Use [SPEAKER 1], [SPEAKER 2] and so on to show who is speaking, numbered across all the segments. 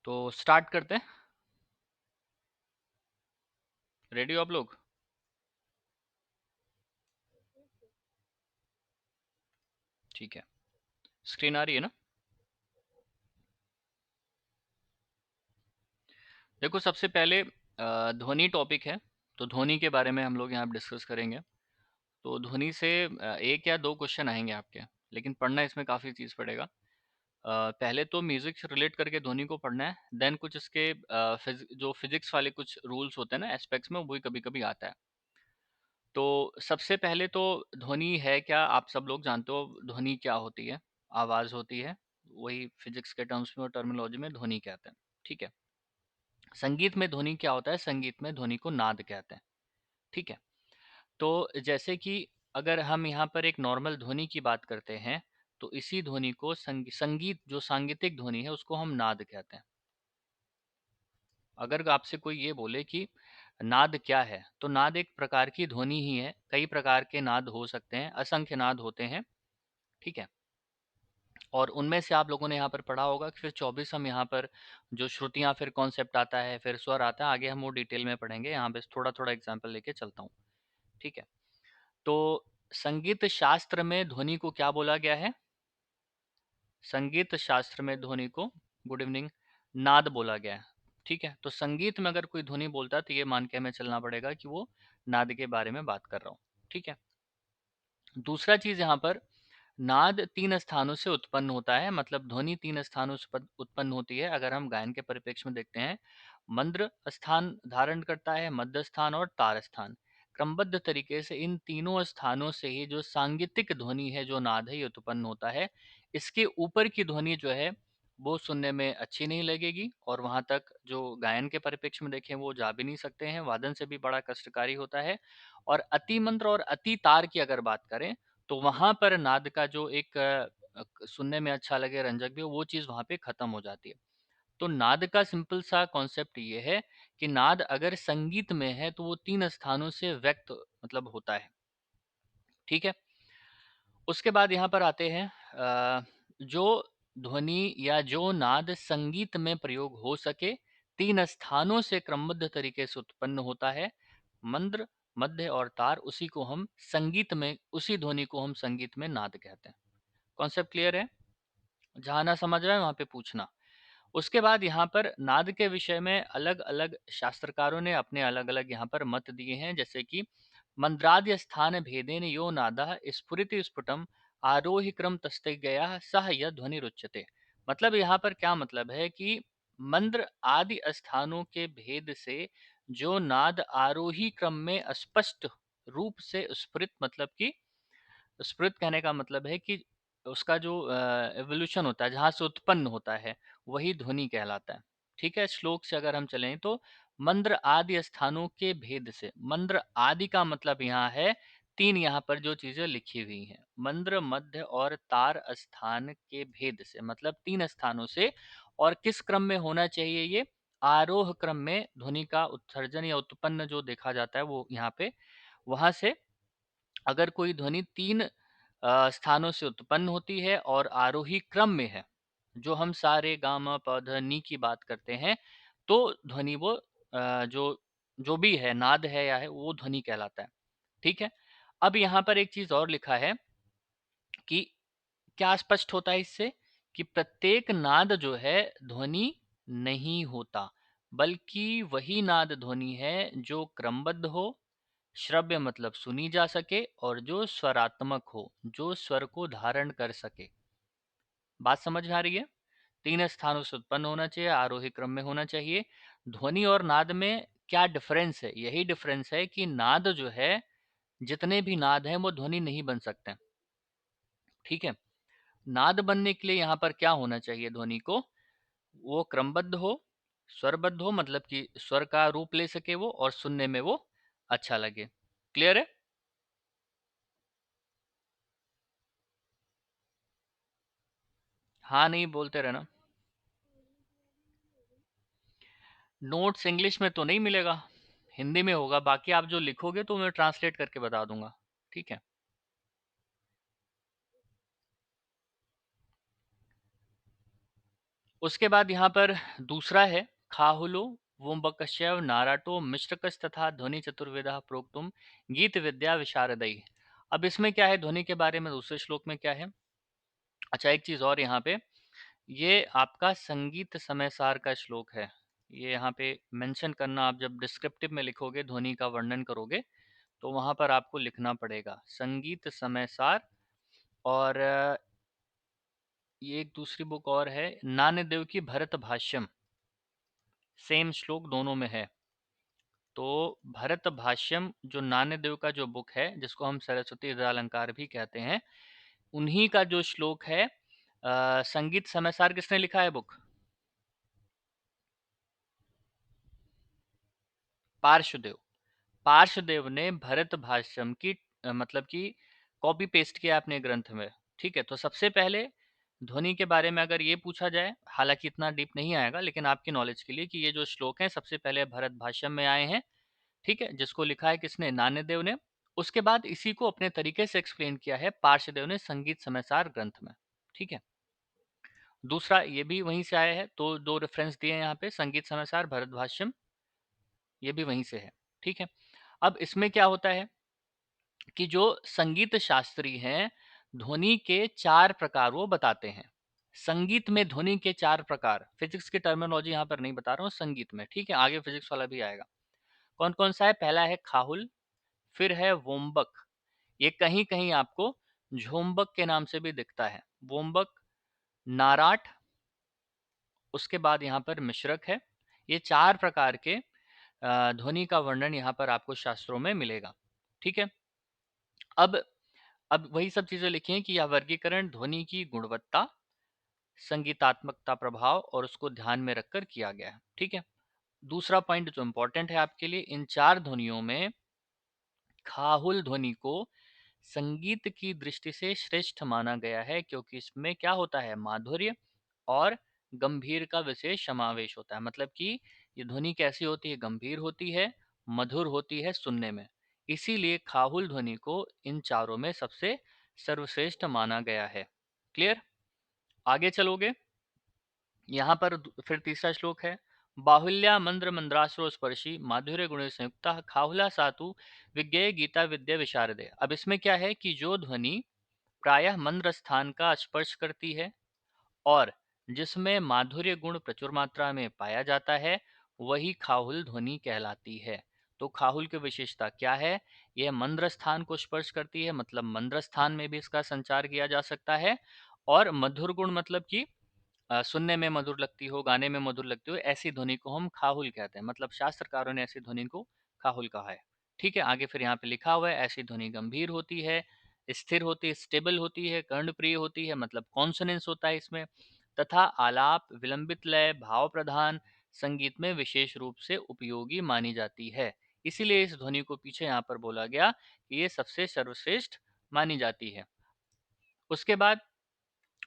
[SPEAKER 1] तो स्टार्ट करते हैं। रेडी हो आप लोग? ठीक है। स्क्रीन आ रही है ना? देखो, सबसे पहले ध्वनि टॉपिक है, तो ध्वनि के बारे में हम लोग यहाँ डिस्कस करेंगे। तो ध्वनि से एक या दो क्वेश्चन आएंगे आपके, लेकिन पढ़ना इसमें काफ़ी चीज़ पड़ेगा। पहले तो म्यूजिक से रिलेट करके ध्वनि को पढ़ना है, देन कुछ इसके जो फिजिक्स वाले कुछ रूल्स होते हैं ना एस्पेक्ट्स में, वो भी कभी कभी आता है। तो सबसे पहले तो ध्वनि है क्या, आप सब लोग जानते हो ध्वनि क्या होती है? आवाज़ होती है, वही फिजिक्स के टर्म्स में और टर्मिनोलॉजी में ध्वनि कहते हैं। ठीक है। संगीत में ध्वनि क्या होता है? संगीत में ध्वनि को नाद कहते हैं। ठीक है। तो जैसे कि अगर हम यहाँ पर एक नॉर्मल ध्वनि की बात करते हैं, तो इसी ध्वनि को संगीत जो सांगीतिक ध्वनि है उसको हम नाद कहते हैं। अगर आपसे कोई ये बोले कि नाद क्या है, तो नाद एक प्रकार की ध्वनि ही है। कई प्रकार के नाद हो सकते हैं, असंख्य नाद होते हैं। ठीक है। और उनमें से आप लोगों ने यहाँ पर पढ़ा होगा कि फिर 24 हम यहाँ पर जो श्रुतियाँ, फिर कॉन्सेप्ट आता है, फिर स्वर आता है, आगे हम वो डिटेल में पढ़ेंगे। यहाँ पे थोड़ा थोड़ा एग्जाम्पल लेके चलता हूँ। ठीक है। तो संगीत शास्त्र में ध्वनि को क्या बोला गया है? संगीत शास्त्र में ध्वनि को, गुड इवनिंग, नाद बोला गया है। ठीक है। तो संगीत में अगर कोई ध्वनि बोलता है तो ये मान के हमें चलना पड़ेगा कि वो नाद के बारे में बात कर रहा हूँ। ठीक है। दूसरा चीज यहाँ पर, नाद तीन स्थानों से उत्पन्न होता है, मतलब ध्वनि तीन स्थानों से उत्पन्न होती है। अगर हम गायन के परिप्रेक्ष्य में देखते हैं, मंद्र स्थान धारण करता है, मध्य स्थान और तार स्थान। क्रमबद्ध तरीके से इन तीनों स्थानों से ही जो सांगीतिक ध्वनि है, जो नाद है, ये उत्पन्न होता है। इसके ऊपर की ध्वनि जो है वो सुनने में अच्छी नहीं लगेगी, और वहां तक जो गायन के परिप्रेक्ष्य में देखें वो जा भी नहीं सकते हैं, वादन से भी बड़ा कष्टकारी होता है। और अति मंत्र और अति तार की अगर बात करें, तो वहां पर नाद का जो एक सुनने में अच्छा लगे, रंजक भी हो, वो चीज वहां पे खत्म हो जाती है। तो नाद का सिंपल सा कॉन्सेप्ट ये है कि नाद अगर संगीत में है तो वो तीन स्थानों से व्यक्त मतलब होता है। ठीक है। उसके बाद यहाँ पर आते हैं, जो ध्वनि या जो नाद संगीत में प्रयोग हो सके, तीन स्थानों से क्रमबद्ध तरीके से उत्पन्न होता है, मंद्र, मध्य और तार, उसी को हम संगीत में, उसी ध्वनि को हम संगीत में नाद कहते हैं। कॉन्सेप्ट क्लियर है? जहां ना समझ रहे हैं वहां पे पूछना। उसके बाद यहाँ पर नाद के विषय में अलग अलग शास्त्रकारों ने अपने अलग अलग यहाँ पर मत दिए हैं, जैसे कि मंद्राद्य स्थान भेदेन यो नादः स्फुरिति स्फुटम आरोही क्रम तस्ते गया सह यह ध्वनि रुच्यते। मतलब यहाँ पर क्या मतलब है कि मंद्र आदि स्थानों के भेद से जो नाद आरोही क्रम में स्पष्ट रूप से स्फुरित, मतलब कि स्फुरित कहने का मतलब है कि उसका जो एवोल्यूशन होता है, जहाँ से उत्पन्न होता है, वही ध्वनि कहलाता है। ठीक है। श्लोक से अगर हम चलें तो, मंद्र आदि स्थानों के भेद से, मंद्र आदि का मतलब यहाँ है तीन, यहाँ पर जो चीजें लिखी हुई हैं, मंद्र, मध्य और तार स्थान के भेद से, मतलब तीन स्थानों से। और किस क्रम में होना चाहिए ये? आरोह क्रम में ध्वनि का उत्सर्जन या उत्पन्न जो देखा जाता है वो यहाँ पे, वहां से अगर कोई ध्वनि तीन स्थानों से उत्पन्न होती है और आरोही क्रम में है, जो हम सारे गा मा प ध नी की बात करते हैं, तो ध्वनि वो जो जो भी है, नाद है या है, वो ध्वनि कहलाता है। ठीक है। अब यहाँ पर एक चीज और लिखा है कि क्या स्पष्ट होता है इससे, कि प्रत्येक नाद जो है ध्वनि नहीं होता, बल्कि वही नाद ध्वनि है जो क्रमबद्ध हो, श्रव्य मतलब सुनी जा सके, और जो स्वरात्मक हो, जो स्वर को धारण कर सके। बात समझ में आ रही है? तीन स्थानों से उत्पन्न होना चाहिए, आरोही क्रम में होना चाहिए। ध्वनि और नाद में क्या डिफरेंस है? यही डिफरेंस है कि नाद जो है, जितने भी नाद हैं वो ध्वनि नहीं बन सकते। ठीक है। नाद बनने के लिए यहाँ पर क्या होना चाहिए ध्वनि को? वो क्रमबद्ध हो, स्वरबद्ध हो, मतलब कि स्वर का रूप ले सके वो, और सुनने में वो अच्छा लगे। क्लियर है? हाँ नहीं बोलते रहना। नोट्स इंग्लिश में तो नहीं मिलेगा, हिंदी में होगा। बाकी आप जो लिखोगे तो मैं ट्रांसलेट करके बता दूंगा। ठीक है। उसके बाद यहाँ पर दूसरा है खाहुलो वोम्बकश्यव नाराटो मिश्रकश तथा ध्वनि चतुर्वेदा प्रोक्तुम गीत विद्या विशारदई। अब इसमें क्या है ध्वनि के बारे में दूसरे श्लोक में क्या है। अच्छा, एक चीज और यहाँ पे, ये आपका संगीत समय सार का श्लोक है। ये यहाँ पे मेंशन करना, आप जब डिस्क्रिप्टिव में लिखोगे ध्वनि का वर्णन करोगे तो वहां पर आपको लिखना पड़ेगा संगीत समय सार। और ये एक दूसरी बुक और है नान्यदेव की भरत भाष्यम, सेम श्लोक दोनों में है। तो भरत भाष्यम जो नान्यदेव का जो बुक है, जिसको हम सरस्वती हृदयालंकार भी कहते हैं, उन्हीं का जो श्लोक है संगीत समयसार किसने लिखा है बुक? पार्श्वदेव। पार्श्वदेव ने भरत भाष्यम की मतलब कि कॉपी पेस्ट किया अपने ग्रंथ में। ठीक है, तो सबसे पहले ध्वनि के बारे में अगर ये पूछा जाए, हालांकि इतना डीप नहीं आएगा लेकिन आपकी नॉलेज के लिए, कि ये जो श्लोक हैं सबसे पहले भरत भाष्यम में आए हैं। ठीक है, जिसको लिखा है किसने? नान्यदेव ने। उसके बाद इसी को अपने तरीके से एक्सप्लेन किया है पार्श्वदेव ने संगीत समयसार ग्रंथ में। ठीक है, दूसरा ये भी वहीं से आया है, तो दो रेफरेंस दिए हैं यहाँ पे, संगीत समयसार भरत भाष्यम, ये भी वहीं से है। ठीक है, अब इसमें क्या होता है कि जो संगीत शास्त्री हैं, ध्वनि के चार प्रकार वो बताते हैं। संगीत में ध्वनि के चार प्रकार, फिजिक्स की टर्मिनोलॉजी यहाँ पर नहीं बता रहा हूँ, संगीत में। ठीक है, आगे फिजिक्स वाला भी आएगा। कौन कौन सा है? पहला है खाहुल, फिर है वोम्बक, ये कहीं कहीं आपको झोम्बक के नाम से भी दिखता है, वोम्बक, नाराट, उसके बाद यहाँ पर मिश्रक है। ये चार प्रकार के ध्वनि का वर्णन यहाँ पर आपको शास्त्रों में मिलेगा। ठीक है, अब वही सब चीजें लिखी हैं कि यह वर्गीकरण ध्वनि की गुणवत्ता, संगीतात्मकता, प्रभाव और उसको ध्यान में रखकर किया गया है। ठीक है, दूसरा पॉइंट जो इंपॉर्टेंट है आपके लिए, इन चार ध्वनियों में खाहुल ध्वनि को संगीत की दृष्टि से श्रेष्ठ माना गया है, क्योंकि इसमें क्या होता है? माधुर्य और गंभीर का विशेष समावेश होता है। मतलब कि ये ध्वनि कैसी होती है? गंभीर होती है, मधुर होती है सुनने में। इसीलिए खाहुल ध्वनि को इन चारों में सबसे सर्वश्रेष्ठ माना गया है। क्लियर? आगे चलोगे, यहाँ पर फिर तीसरा श्लोक है, बाहुल्या मंद्र मंद्रासुर स्पर्शी माधुर्य गुण संयुक्ता खाहुला सातु विज्ञेय गीता विद्या विशारदे। अब इसमें क्या है कि जो ध्वनि प्रायः मंद्र स्थान का स्पर्श करती है और जिसमें माधुर्य गुण प्रचुर मात्रा में पाया जाता है, वही खाहुल ध्वनि कहलाती है। तो खाहुल की विशेषता क्या है? यह मंद्र स्थान को स्पर्श करती है, मतलब मंद्र स्थान में भी इसका संचार किया जा सकता है। और मधुर गुण मतलब कि सुनने में मधुर लगती हो, गाने में मधुर लगती हो, ऐसी ध्वनि को हम खाहुल कहते हैं। मतलब शास्त्रकारों ने ऐसी ध्वनि को खाहुल कहा है। ठीक है, आगे फिर यहाँ पे लिखा हुआ है, ऐसी ध्वनि गंभीर होती है, स्थिर होती है, स्टेबल होती है, कर्णप्रिय होती है, मतलब कॉन्सोनेंस होता है इसमें, तथा आलाप, विलंबित लय, भाव प्रधान संगीत में विशेष रूप से उपयोगी मानी जाती है। इसीलिए इस ध्वनि को पीछे यहाँ पर बोला गया कि ये सबसे सर्वश्रेष्ठ मानी जाती है। उसके बाद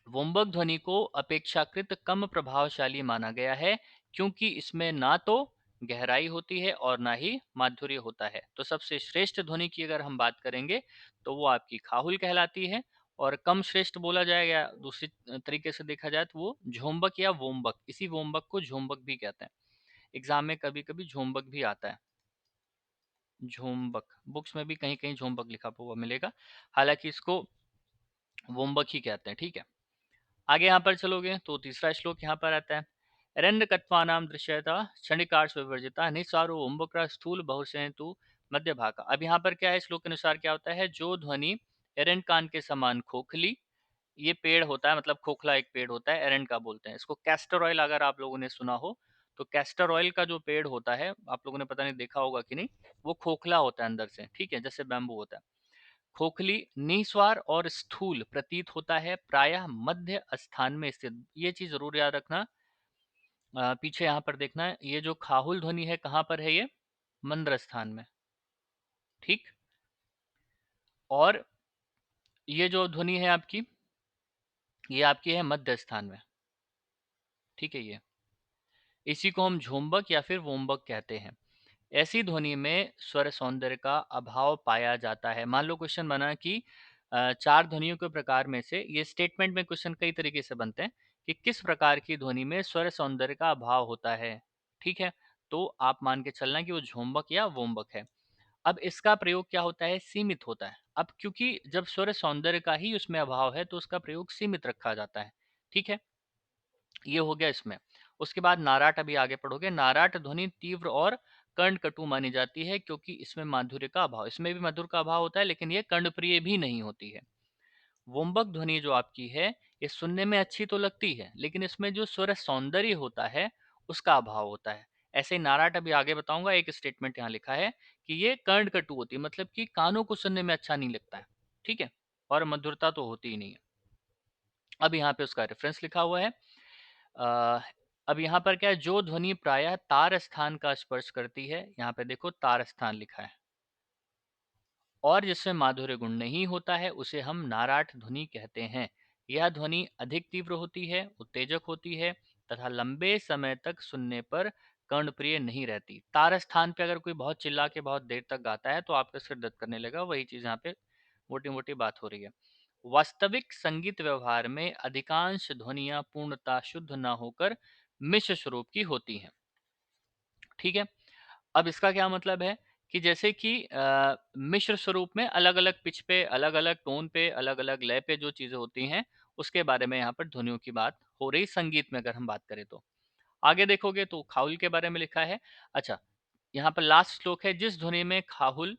[SPEAKER 1] वोम्बक ध्वनि को अपेक्षाकृत कम प्रभावशाली माना गया है, क्योंकि इसमें ना तो गहराई होती है और ना ही माधुर्य होता है। तो सबसे श्रेष्ठ ध्वनि की अगर हम बात करेंगे तो वो आपकी खाहुल कहलाती है। और कम श्रेष्ठ बोला जाएगा, दूसरी तरीके से देखा जाए तो वो झोंबक या वोम्बक, इसी वोम्बक को झोंबक भी कहते हैं। एग्जाम में कभी कभी झोंबक भी आता है, झोंबक बुक्स में भी कहीं कहीं झोंबक लिखा हुआ मिलेगा, हालांकि इसको वोम्बक ही कहते हैं। ठीक है, आगे यहाँ पर चलोगे तो तीसरा श्लोक यहाँ पर आता है, रण्यकत्वानां दृश्यता क्षणिकार विवर्जिता निस्वारो उम्बक्र स्थूल बहुसेतु मध्य भाग। अब यहाँ पर क्या है, श्लोक के अनुसार क्या होता है, जो ध्वनि एरंड कान के समान खोखली, ये पेड़ होता है, मतलब खोखला एक पेड़ होता है, एरंड का बोलते हैं इसको। कैस्टर ऑयल अगर आप लोगों ने सुना हो, तो कैस्टर ऑयल का जो पेड़ होता है, आप लोगों ने पता नहीं देखा होगा कि नहीं, वो खोखला होता है अंदर से। ठीक है, जैसे बैम्बू होता है। खोखली, निस्वार और स्थूल प्रतीत होता है, प्रायः मध्य स्थान में स्थित। ये चीज जरूर याद रखना। पीछे यहाँ पर देखना है, ये जो खाहुल ध्वनि है कहाँ पर है? ये मंद्र स्थान में। ठीक, और ये जो ध्वनि है आपकी, ये आपकी है मध्य स्थान में। ठीक है, ये इसी को हम झोंबक या फिर वोम्बक कहते हैं। ऐसी ध्वनि में स्वर सौंदर्य का अभाव पाया जाता है। मान लो क्वेश्चन बना कि चार ध्वनियों के प्रकार में से, ये स्टेटमेंट में क्वेश्चन कई तरीके से बनते हैं कि किस प्रकार की ध्वनि में स्वर सौंदर्य का अभाव होता है। ठीक है, तो आप मान के चलना कि वो झोंबक या वोंबक है। अब इसका प्रयोग क्या होता है, सीमित होता है। अब क्योंकि जब स्वर सौंदर्य का ही उसमें अभाव है तो उसका प्रयोग सीमित रखा जाता है। ठीक है, ये हो गया इसमें। उसके बाद नाराट अभी आगे पढ़ोगे। नाराट ध्वनि तीव्र और कर्णकटु मानी जाती है क्योंकि इसमें माधुर्य का अभाव, इसमें भी मधुर का अभाव होता है लेकिन ये कर्णप्रिय भी नहीं होती है। वोम्बक ध्वनि जो आपकी है, ये सुनने में अच्छी तो लगती है लेकिन इसमें जो स्वर सौंदर्य होता है उसका अभाव होता है। ऐसे ही नाराट अभी आगे बताऊंगा। एक स्टेटमेंट यहाँ लिखा है कि ये कर्णकटु होती है, मतलब कि कानों को सुनने में अच्छा नहीं लगता है। ठीक है, और मधुरता तो होती ही नहीं है। अब यहाँ पे उसका रेफरेंस लिखा हुआ है। अ, अब यहाँ पर क्या है, जो ध्वनि प्रायः तार स्थान का स्पर्श करती है, यहाँ पे देखो तार स्थान लिखा है, और जिसमें माधुर्य गुण नहीं होता है उसे हम नाराट ध्वनि कहते हैं। यह ध्वनि अधिक तीव्र होती है, उत्तेजक होती है तथा लंबे समय तक सुनने पर कर्णप्रिय नहीं रहती। तार स्थान पे अगर कोई बहुत चिल्ला के बहुत देर तक गाता है तो आपका सिर दर्द करने लगा, वही चीज यहाँ पे मोटी मोटी बात हो रही है। वास्तविक संगीत व्यवहार में अधिकांश ध्वनियां पूर्णतः शुद्ध न होकर मिश्र स्वरूप की होती हैं। ठीक है, अब इसका क्या मतलब है कि जैसे कि मिश्र स्वरूप में अलग अलग पिच पे, अलग अलग टोन पे, अलग अलग लय पे जो चीजें होती हैं उसके बारे में यहाँ पर ध्वनियों की बात हो रही संगीत में। अगर हम बात करें तो आगे देखोगे तो खाहुल के बारे में लिखा है। अच्छा, यहाँ पर लास्ट श्लोक है, जिस ध्वनि में खाहुल,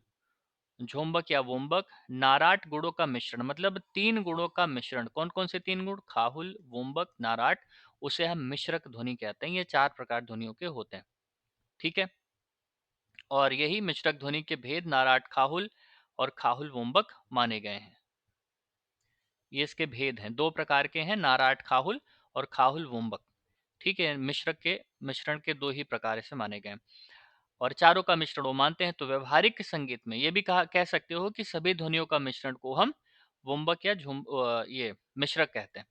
[SPEAKER 1] झोंबक या वोम्बक, नाराट गुणों का मिश्रण, मतलब तीन गुणों का मिश्रण, कौन कौन से तीन गुण, खाहुल, वोम्बक, नाराट, उसे हम मिश्रक ध्वनि कहते हैं। ये चार प्रकार ध्वनियों के होते हैं। ठीक है, और यही मिश्रक ध्वनि के भेद नाराट खाहुल और खाहुल वोम्बक माने गए हैं। ये इसके भेद हैं, दो प्रकार के हैं, नाराट खाहुल और खाहुल वोम्बक। ठीक है, मिश्रक के मिश्रण के दो ही प्रकार से माने गए हैं और चारों का मिश्रण वो मानते हैं। तो व्यवहारिक संगीत में ये भी कह सकते हो कि सभी ध्वनियों का मिश्रण को हम वोम्बक या ये मिश्रक कहते हैं।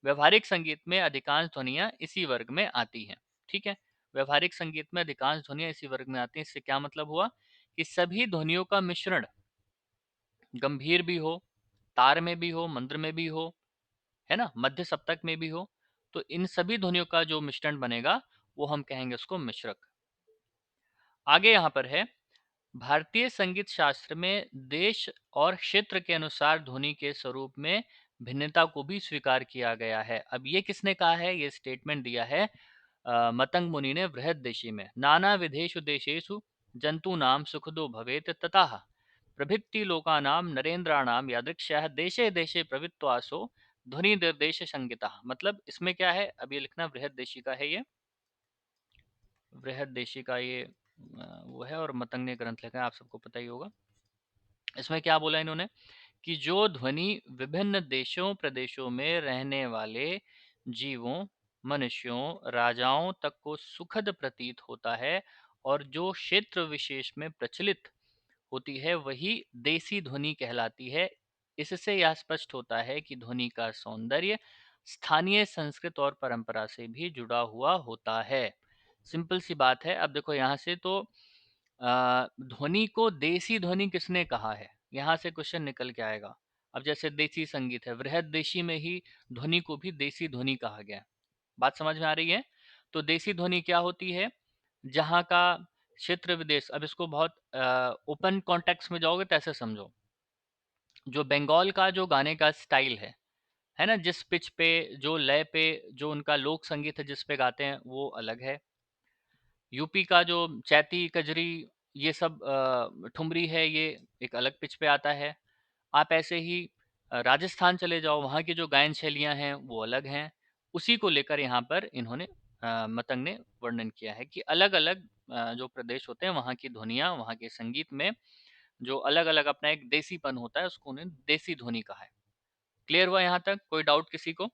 [SPEAKER 1] व्यवहारिक संगीत में अधिकांश ध्वनियां इसी वर्ग में आती हैं। ठीक है, व्यवहारिक संगीत में अधिकांश ध्वनियां इसी वर्ग में आती हैं। इससे क्या मतलब हुआ कि सभी ध्वनियों का मिश्रण गंभीर भी हो, तार में भी हो, मंद्र में भी हो, है ना, मध्य सप्तक में भी हो, तो इन सभी ध्वनियों का जो मिश्रण बनेगा वो हम कहेंगे उसको मिश्रक। आगे यहाँ पर है, भारतीय संगीत शास्त्र में देश और क्षेत्र के अनुसार ध्वनि के स्वरूप में भिन्नता को भी स्वीकार किया गया है। अब ये किसने कहा है, ये स्टेटमेंट दिया है मतंग मुनि ने बृहद्देशी में। नाना विधेषु देशेषु जंतूनां सुखदो भवेत ततः प्रभृति लोकानां नरेंद्राणां यादृक्ष्यः देशे देशे प्रवृत्वासो ध्वनि निर्देश संगीता। मतलब इसमें क्या है, अब ये लिखना बृहद्देशी का है, ये बृहद्देशी का ये वो है, और मतंग ने ग्रंथ लिखा है, आप सबको पता ही होगा। इसमें क्या बोला इन्होंने कि जो ध्वनि विभिन्न देशों प्रदेशों में रहने वाले जीवों, मनुष्यों, राजाओं तक को सुखद प्रतीत होता है और जो क्षेत्र विशेष में प्रचलित होती है वही देसी ध्वनि कहलाती है। इससे यह स्पष्ट होता है कि ध्वनि का सौंदर्य स्थानीय संस्कृत और परंपरा से भी जुड़ा हुआ होता है। सिंपल सी बात है। अब देखो यहाँ से तो ध्वनि को देसी ध्वनि किसने कहा है, यहाँ से क्वेश्चन निकल के आएगा। अब जैसे देसी संगीत है, वृहद देशी में ही ध्वनि को भी देसी ध्वनि कहा गया। बात समझ में आ रही है। तो देसी ध्वनि क्या होती है, जहाँ का क्षेत्र विदेश, अब इसको बहुत ओपन कॉन्टेक्स्ट में जाओगे तो ऐसे समझो, जो बंगाल का जो गाने का स्टाइल है ना, जिस पिच पे, जो लय पे, जो उनका लोक संगीत है जिस पे गाते हैं वो अलग है। यूपी का जो चैती कजरी, ये सब ठुमरी है, ये एक अलग पिच पे आता है। आप ऐसे ही राजस्थान चले जाओ, वहाँ की जो गायन शैलियाँ हैं वो अलग हैं। उसी को लेकर यहाँ पर इन्होंने मतंग ने वर्णन किया है कि अलग अलग जो प्रदेश होते हैं वहाँ की ध्वनियाँ, वहाँ के संगीत में जो अलग अलग अपना एक देसीपन होता है उसको उन्हें देसी ध्वनि कहा है। क्लियर हुआ यहाँ तक, कोई डाउट किसी को?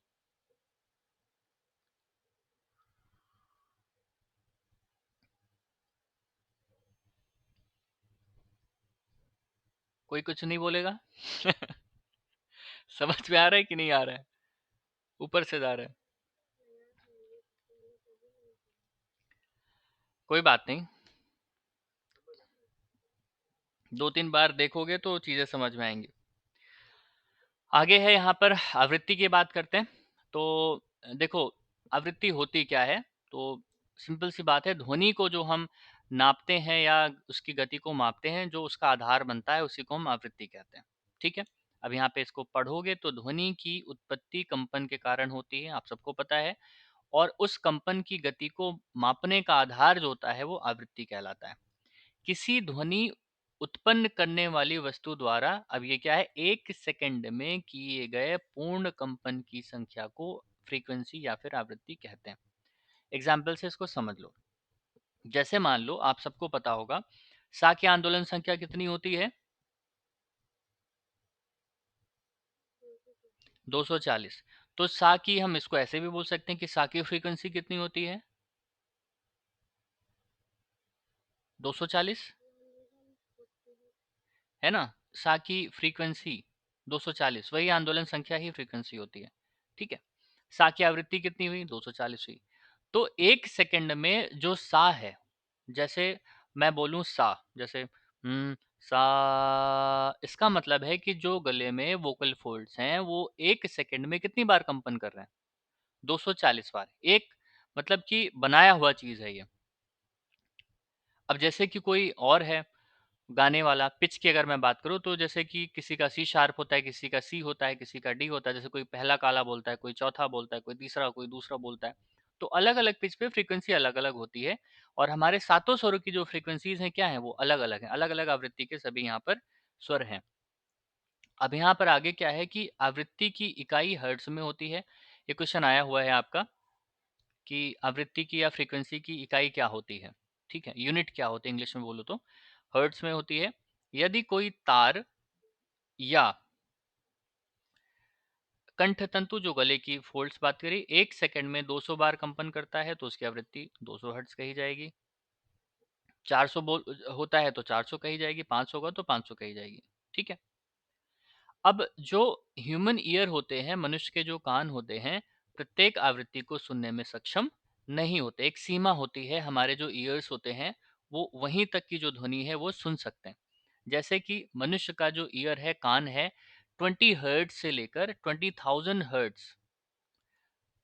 [SPEAKER 1] कोई कुछ नहीं बोलेगा? समझ में आ रहा है कि नहीं आ रहा है? ऊपर से जा रहा है? कोई बात नहीं, दो तीन बार देखोगे तो चीजें समझ में आएंगी। आगे है यहाँ पर आवृत्ति की बात करते हैं। तो देखो, आवृत्ति होती क्या है? तो सिंपल सी बात है, ध्वनि को जो हम नापते हैं या उसकी गति को मापते हैं, जो उसका आधार बनता है उसी को हम आवृत्ति कहते हैं। ठीक है? अब यहाँ पे इसको पढ़ोगे तो ध्वनि की उत्पत्ति कंपन के कारण होती है, आप सबको पता है। और उस कंपन की गति को मापने का आधार जो होता है वो आवृत्ति कहलाता है। किसी ध्वनि उत्पन्न करने वाली वस्तु द्वारा, अब ये क्या है, 1 सेकंड में किए गए पूर्ण कंपन की संख्या को फ्रीक्वेंसी या फिर आवृत्ति कहते हैं। एग्जाम्पल से इसको समझ लो। जैसे मान लो, आप सबको पता होगा सा की आंदोलन संख्या कितनी होती है? 240। तो सा की, हम इसको ऐसे भी बोल सकते हैं कि सा की फ्रीक्वेंसी कितनी होती है? 240, है ना? सा की फ्रीक्वेंसी 240, वही आंदोलन संख्या ही फ्रीक्वेंसी होती है। ठीक है? सा की आवृत्ति कितनी हुई? 240 हुई। तो 1 सेकंड में जो सा है, जैसे मैं बोलूं सा, जैसे सा, इसका मतलब है कि जो गले में वोकल फोल्ड्स हैं वो 1 सेकंड में कितनी बार कंपन कर रहे हैं? 240 बार। एक, मतलब कि बनाया हुआ चीज है ये। अब जैसे कि कोई और है गाने वाला, पिच की अगर मैं बात करूँ तो जैसे कि किसी का सी शार्प होता है, किसी का सी होता है, किसी का डी होता है। जैसे कोई पहला काला बोलता है, कोई चौथा बोलता है, कोई तीसरा, कोई दूसरा बोलता है। तो अलग अलग पिच पे फ्रीक्वेंसी अलग अलग होती है। और हमारे सातों स्वरों की जो फ्रीक्वेंसीज हैं क्या है, वो अलग अलग है। अलग अलग आवृत्ति के सभी यहाँ पर स्वर हैं। अब यहाँ पर आगे क्या है कि आवृत्ति की इकाई हर्ट्ज में होती है। ये क्वेश्चन आया हुआ है आपका कि आवृत्ति की या फ्रीक्वेंसी की इकाई क्या होती है। ठीक है, यूनिट क्या होती है इंग्लिश में बोलो तो? हर्ट्ज में होती है। यदि कोई तार या कंठ तंतु, जो गले की फोल्ड्स बात करी, 1 सेकंड में 200 बार कंपन करता है तो उसकी आवृत्ति 200 हर्ट्ज कही जाएगी। 400 बोल होता है तो 400 कही जाएगी, 500 का तो 500 कही जाएगी। ठीक है? अब जो ह्यूमन ईयर होते हैं, मनुष्य के जो कान होते हैं, प्रत्येक आवृत्ति को सुनने में सक्षम नहीं होते। एक सीमा होती है, हमारे जो ईयर्स होते हैं वो वहीं तक की जो ध्वनि है वो सुन सकते हैं। जैसे कि मनुष्य का जो ईयर है, कान है, 20 हर्ट्ज से लेकर 20,000 हर्ट्ज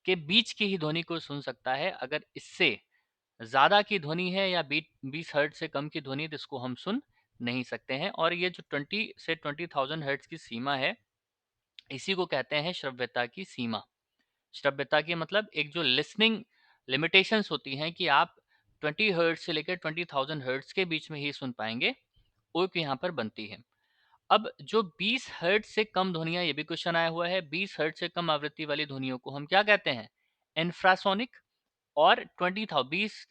[SPEAKER 1] के बीच की ही ध्वनि को सुन सकता है। अगर इससे ज्यादा की ध्वनि है या 20 हर्ट्ज से कम की ध्वनि, तो इसको हम सुन नहीं सकते हैं। और ये जो 20 से 20,000 हर्ट्ज की सीमा है, इसी को कहते हैं श्रव्यता की सीमा। श्रव्यता की मतलब एक जो लिसनिंग लिमिटेशंस होती हैं कि आप 20 हर्ट्ज से लेकर 20,000 हर्ट्ज के बीच में ही सुन पाएंगे, वो यहाँ पर बनती है। अब जो 20 हर्ट्ज से कम ध्वनियां, ये भी क्वेश्चन आया हुआ है, 20 हर्ट्ज से कम आवृत्ति वाली ध्वनियों को हम क्या कहते हैं? इंफ्रासोनिक। और 20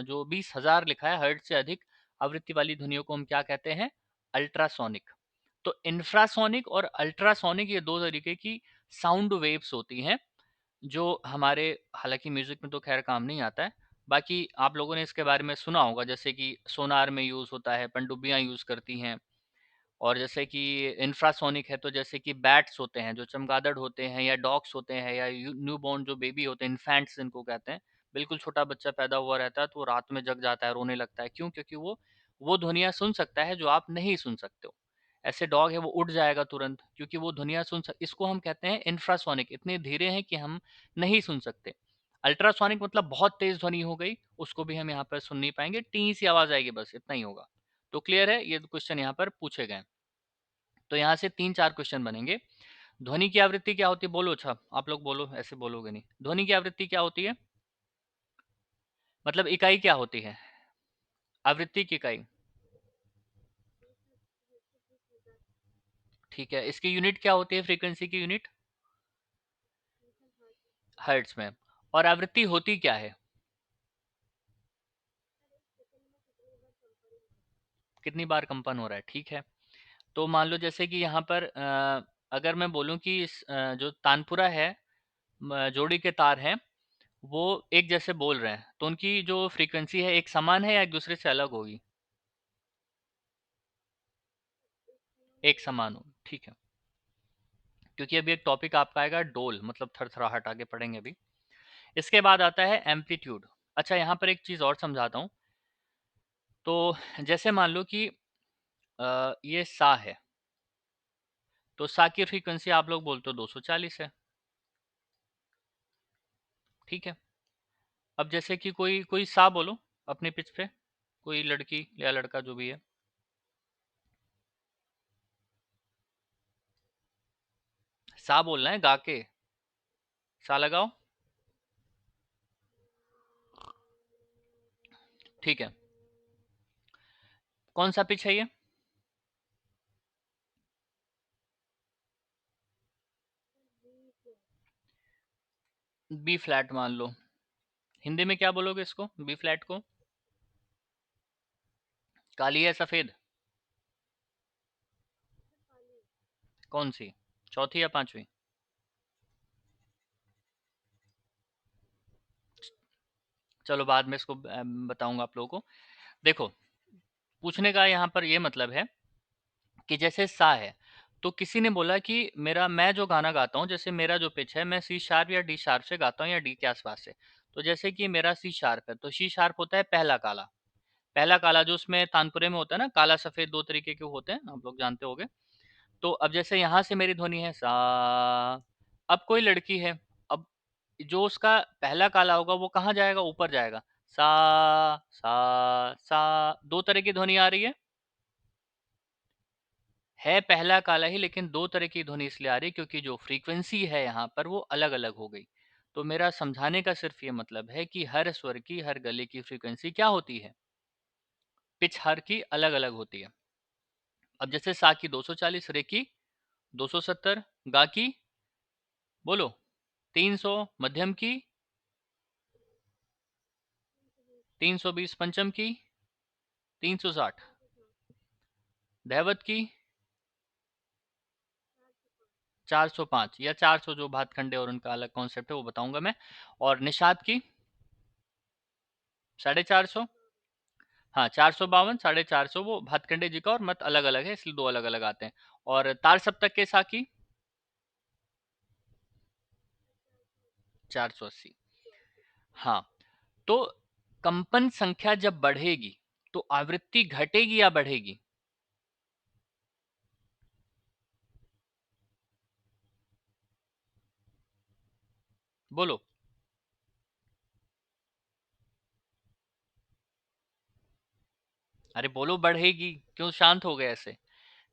[SPEAKER 1] जो 20,000 लिखा है हर्ट्ज से अधिक आवृत्ति वाली ध्वनियों को हम क्या कहते हैं? अल्ट्रासोनिक। तो इंफ्रासोनिक और अल्ट्रासोनिक, ये दो तरीके की साउंड वेव्स होती हैं जो हमारे, हालांकि म्यूजिक में तो खैर काम नहीं आता है। बाकी आप लोगों ने इसके बारे में सुना होगा, जैसे कि सोनार में यूज होता है, पनडुब्बियां यूज करती हैं। और जैसे कि इंफ्रासोनिक है तो जैसे कि बैट्स होते हैं, जो चमगादड़ होते हैं, या डॉग्स होते हैं, या न्यू बॉर्न जो बेबी होते हैं, इन्फेंट्स इनको कहते हैं। बिल्कुल छोटा बच्चा पैदा हुआ रहता है तो वो रात में जग जाता है, रोने लगता है। क्यों? क्योंकि वो ध्वनियाँ सुन सकता है जो आप नहीं सुन सकते हो। ऐसे डॉग है, वो उठ जाएगा तुरंत, क्योंकि वो ध्वनियाँ इसको हम कहते हैं इंफ्रासोनिक। इतने धीरे हैं कि हम नहीं सुन सकते। अल्ट्रासोनिक मतलब बहुत तेज ध्वनि हो गई, उसको भी हम यहाँ पर सुन नहीं पाएंगे, टी सी आवाज आएगी, बस इतना ही होगा। तो क्लियर है, ये क्वेश्चन यहाँ पर पूछे गए। तो यहाँ से 3-4 क्वेश्चन बनेंगे। ध्वनि की आवृत्ति क्या होती है? बोलो। अच्छा, आप लोग बोलो, ऐसे बोलोगे नहीं। ध्वनि की आवृत्ति क्या होती है? मतलब इकाई क्या होती है आवृत्ति की इकाई? ठीक है, इसकी यूनिट क्या होती है फ्रीक्वेंसी की यूनिट? हर्ट्ज में। और आवृत्ति होती क्या है? कितनी बार कंपन हो रहा है? ठीक है। तो मान लो जैसे कि यहाँ पर अगर मैं बोलूँ कि जो तानपुरा है, जोड़ी के तार हैं, वो एक जैसे बोल रहे हैं, तो उनकी जो फ्रीक्वेंसी है एक समान है या एक दूसरे से अलग होगी? एक समान होगी। ठीक है, क्योंकि अभी एक टॉपिक आपका आएगा डोल, मतलब थरथराहट, आगे पढ़ेंगे अभी। इसके बाद आता है एम्पलीट्यूड। अच्छा, यहाँ पर एक चीज़ और समझाता हूँ। तो जैसे मान लो कि ये सा है, तो सा की फ्रीक्वेंसी आप लोग बोलते हो 240 है। ठीक है। अब जैसे कि कोई कोई सा बोलो अपने पिच पे, कोई लड़की या लड़का जो भी है। सा बोलना है गा के, सा लगाओ। ठीक है। कौन सा पिच है ये? बी फ्लैट मान लो। हिंदी में क्या बोलोगे इसको, बी फ्लैट को? काली है सफेद? कौन सी, चौथी या पांचवी? चलो बाद में इसको बताऊंगा आप लोगों को। देखो, पूछने का यहाँ पर ये मतलब है कि जैसे सा है, तो किसी ने बोला कि मेरा, मैं जो गाना गाता हूँ, जैसे मेरा जो पिच है, मैं सी शार्प या डी शार्प से गाता हूँ या डी के आसपास से। तो जैसे कि मेरा सी शार्प है, तो सी शार्प होता है पहला काला। पहला काला जो उसमें तानपुरे में होता है ना, काला सफेद दो तरीके के होते हैं, आप लोग जानते होंगे। तो अब जैसे यहाँ से मेरी ध्वनि है सा, अब कोई लड़की है, अब जो उसका पहला काला होगा वो कहाँ जाएगा, ऊपर जाएगा। सा सा, दो तरह की ध्वनि आ रही है पहला काला ही, लेकिन दो तरह की ध्वनि इसलिए आ रही है क्योंकि जो फ्रीक्वेंसी है यहाँ पर वो अलग अलग हो गई। तो मेरा समझाने का सिर्फ ये मतलब है कि हर स्वर की, हर गले की फ्रीक्वेंसी क्या होती है, पिच हर की अलग अलग होती है। अब जैसे सा की 240, रे की 270, गा की बोलो 300, मध्यम की 320, पंचम की 360, दैवत की 405 या 400, जो भातखंडे और उनका अलग कॉन्सेप्ट है वो बताऊंगा मैं। और निषाद की 450। हाँ, 452, 450 वो भातखंडे जी का, और मत अलग अलग है इसलिए दो अलग अलग आते हैं। और तार सप्तक के साकी 480। हाँ, तो कंपन संख्या जब बढ़ेगी तो आवृत्ति घटेगी या बढ़ेगी? बोलो। अरे बोलो, बढ़ेगी, क्यों शांत हो गए ऐसे?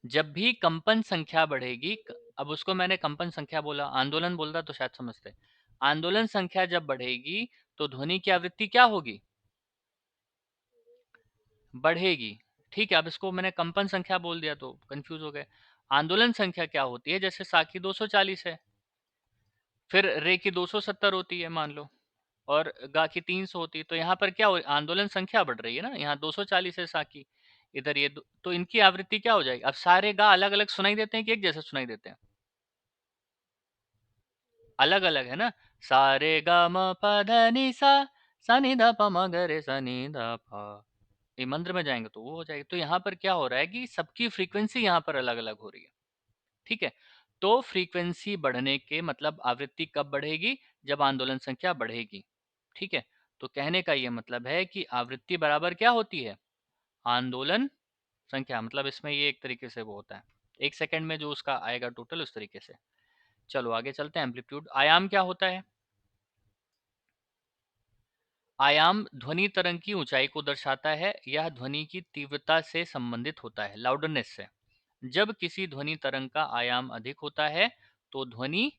[SPEAKER 1] जब भी कंपन संख्या बढ़ेगी, अब उसको मैंने कंपन संख्या बोला, आंदोलन बोलता तो शायद समझते। आंदोलन संख्या जब बढ़ेगी तो ध्वनि की आवृत्ति क्या होगी, बढ़ेगी। ठीक है, अब इसको मैंने कंपन संख्या बोल दिया तो कंफ्यूज हो गए। आंदोलन संख्या क्या होती है, जैसे सा की 240 है, फिर रे की 270 होती है मान लो, और गा की 300 होती है, तो यहाँ पर क्या हो, आंदोलन संख्या बढ़ रही है ना, यहाँ 240 है सा की, इधर ये तो इनकी आवृत्ति क्या हो जाएगी? अब सारे गा अलग अलग सुनाई देते हैं कि एक जैसे सुनाई देते हैं? अलग अलग है ना। सारे गा म प ध नि सा, सा नि ध प म ग रे सा नि ध प, ये मंत्र में जाएंगे तो वो हो जाएगी। तो यहाँ पर क्या हो रहा है कि सबकी फ्रीक्वेंसी यहाँ पर अलग अलग हो रही है। ठीक है, तो फ्रीक्वेंसी बढ़ने के मतलब आवृत्ति कब बढ़ेगी, जब आंदोलन संख्या बढ़ेगी। ठीक है, तो कहने का ये मतलब है कि आवृत्ति बराबर क्या होती है, आंदोलन संख्या। मतलब इसमें ये एक तरीके से वो होता है, एक सेकंड में जो उसका आएगा टोटल, उस तरीके से। चलो आगे चलते हैं। एम्पलीट्यूड, आयाम क्या होता है? आयाम ध्वनि तरंग की ऊंचाई को दर्शाता है, यह ध्वनि की तीव्रता से संबंधित होता है, लाउडनेस से। जब किसी ध्वनि तरंग का आयाम अधिक होता है तो ध्वनि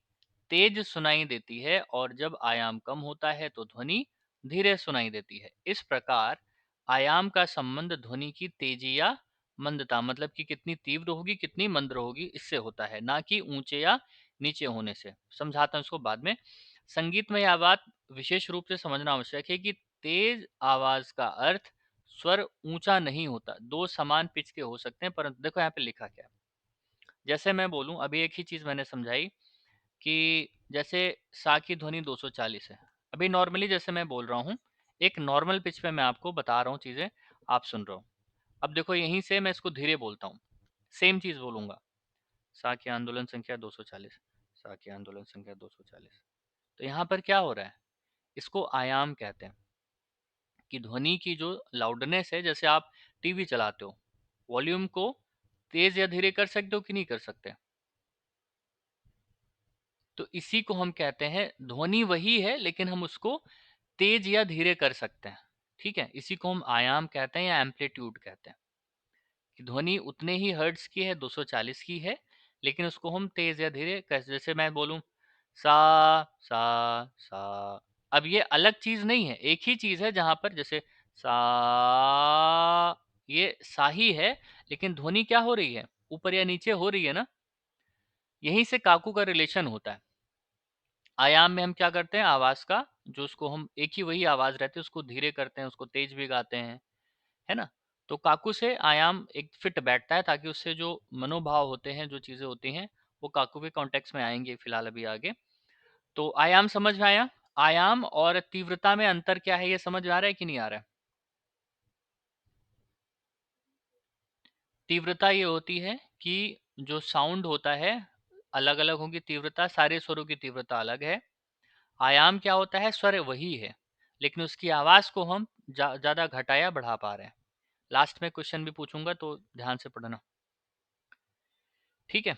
[SPEAKER 1] तेज सुनाई देती है, और जब आयाम कम होता है तो ध्वनि धीरे सुनाई देती है। इस प्रकार आयाम का संबंध ध्वनि की तेजी या मंदता, मतलब कि कितनी तीव्र होगी कितनी मंद होगी, इससे होता है, ना कि ऊंचे या नीचे होने से। समझाता हूं इसको बाद में। संगीत में यह बात विशेष रूप से समझना आवश्यक है कि तेज आवाज का अर्थ स्वर ऊंचा नहीं होता, दो समान पिच के हो सकते हैं, परंतु देखो यहाँ पे लिखा क्या है। जैसे मैं बोलूं, अभी एक ही चीज मैंने समझाई कि जैसे सा की ध्वनि 240 है, अभी नॉर्मली जैसे मैं बोल रहा हूँ, एक नॉर्मल पिच पे मैं आपको बता रहा हूँ चीजें, आप सुन रहे हो। अब देखो यहीं से मैं इसको धीरे बोलता हूँ, सेम चीज बोलूंगा, सा की आंदोलन संख्या 240, सा की आंदोलन संख्या 240। तो यहाँ पर क्या हो रहा है, इसको आयाम कहते हैं, कि ध्वनि की जो लाउडनेस है, जैसे आप टीवी चलाते हो, वॉल्यूम को तेज या धीरे कर सकते हो कि नहीं कर सकते? तो इसी को हम कहते हैं, ध्वनि वही है लेकिन हम उसको तेज या धीरे कर सकते हैं। ठीक है, इसी को हम आयाम कहते हैं या एम्पलीट्यूड कहते हैं, कि ध्वनि उतने ही हर्ट्ज की है, 240 की है, लेकिन उसको हम तेज या धीरे कैसे, जैसे मैं बोलूं सा सा सा। अब ये अलग चीज नहीं है, एक ही चीज है, जहां पर जैसे सा, ये सा ही है, लेकिन ध्वनि क्या हो रही है, ऊपर या नीचे हो रही है ना। यहीं से काकू का रिलेशन होता है। आयाम में हम क्या करते हैं, आवाज का जो उसको हम एक ही वही आवाज रहती है उसको धीरे करते हैं, उसको तेज भी गाते हैं, है ना। तो काकू से आयाम एक फिट बैठता है, ताकि उससे जो मनोभाव होते हैं, जो चीजें होती हैं, वो काकू के कॉन्टेक्स्ट में आएंगे फिलहाल अभी आगे। तो आयाम समझ में आया। आयाम और तीव्रता में अंतर क्या है, ये समझ में आ रहा है कि नहीं आ रहा है। तीव्रता ये होती है कि जो साउंड होता है अलग अलग होगी तीव्रता, सारे स्वरों की तीव्रता अलग है। आयाम क्या होता है, स्वर वही है, लेकिन उसकी आवाज को हम ज्यादा घटा या बढ़ा पा रहे हैं। लास्ट में क्वेश्चन भी पूछूंगा तो ध्यान से पढ़ना। ठीक है,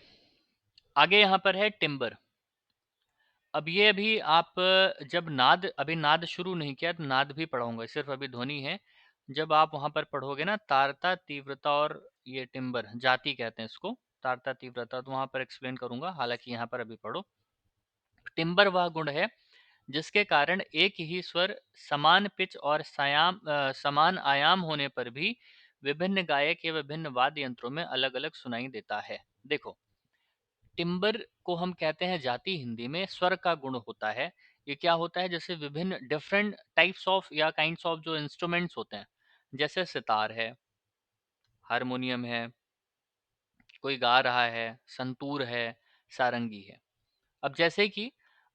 [SPEAKER 1] आगे यहाँ पर है टिम्बर। अब ये अभी आप जब नाद, अभी नाद शुरू नहीं किया तो नाद भी पढ़ाऊंगा, सिर्फ अभी ध्वनि है। जब आप वहां पर पढ़ोगे ना तारता तीव्रता और ये टिम्बर, जाति कहते हैं इसको, तारता तीव्रता, तो वहां पर एक्सप्लेन करूंगा, हालांकि यहाँ पर अभी पढ़ो। टिम्बर वह गुण है जिसके कारण एक ही स्वर समान पिच और समान आयाम होने पर भी विभिन्न गायक या विभिन्न वाद्य यंत्रों में अलग अलग सुनाई देता है। देखो, टिम्बर को हम कहते हैं जाति, हिंदी में स्वर का गुण होता है। ये क्या होता है, जैसे विभिन्न डिफरेंट टाइप्स ऑफ या काइंड्स ऑफ जो इंस्ट्रूमेंट्स होते हैं, जैसे सितार है, हारमोनियम है, कोई गा रहा है, संतूर है, सारंगी है। अब जैसे कि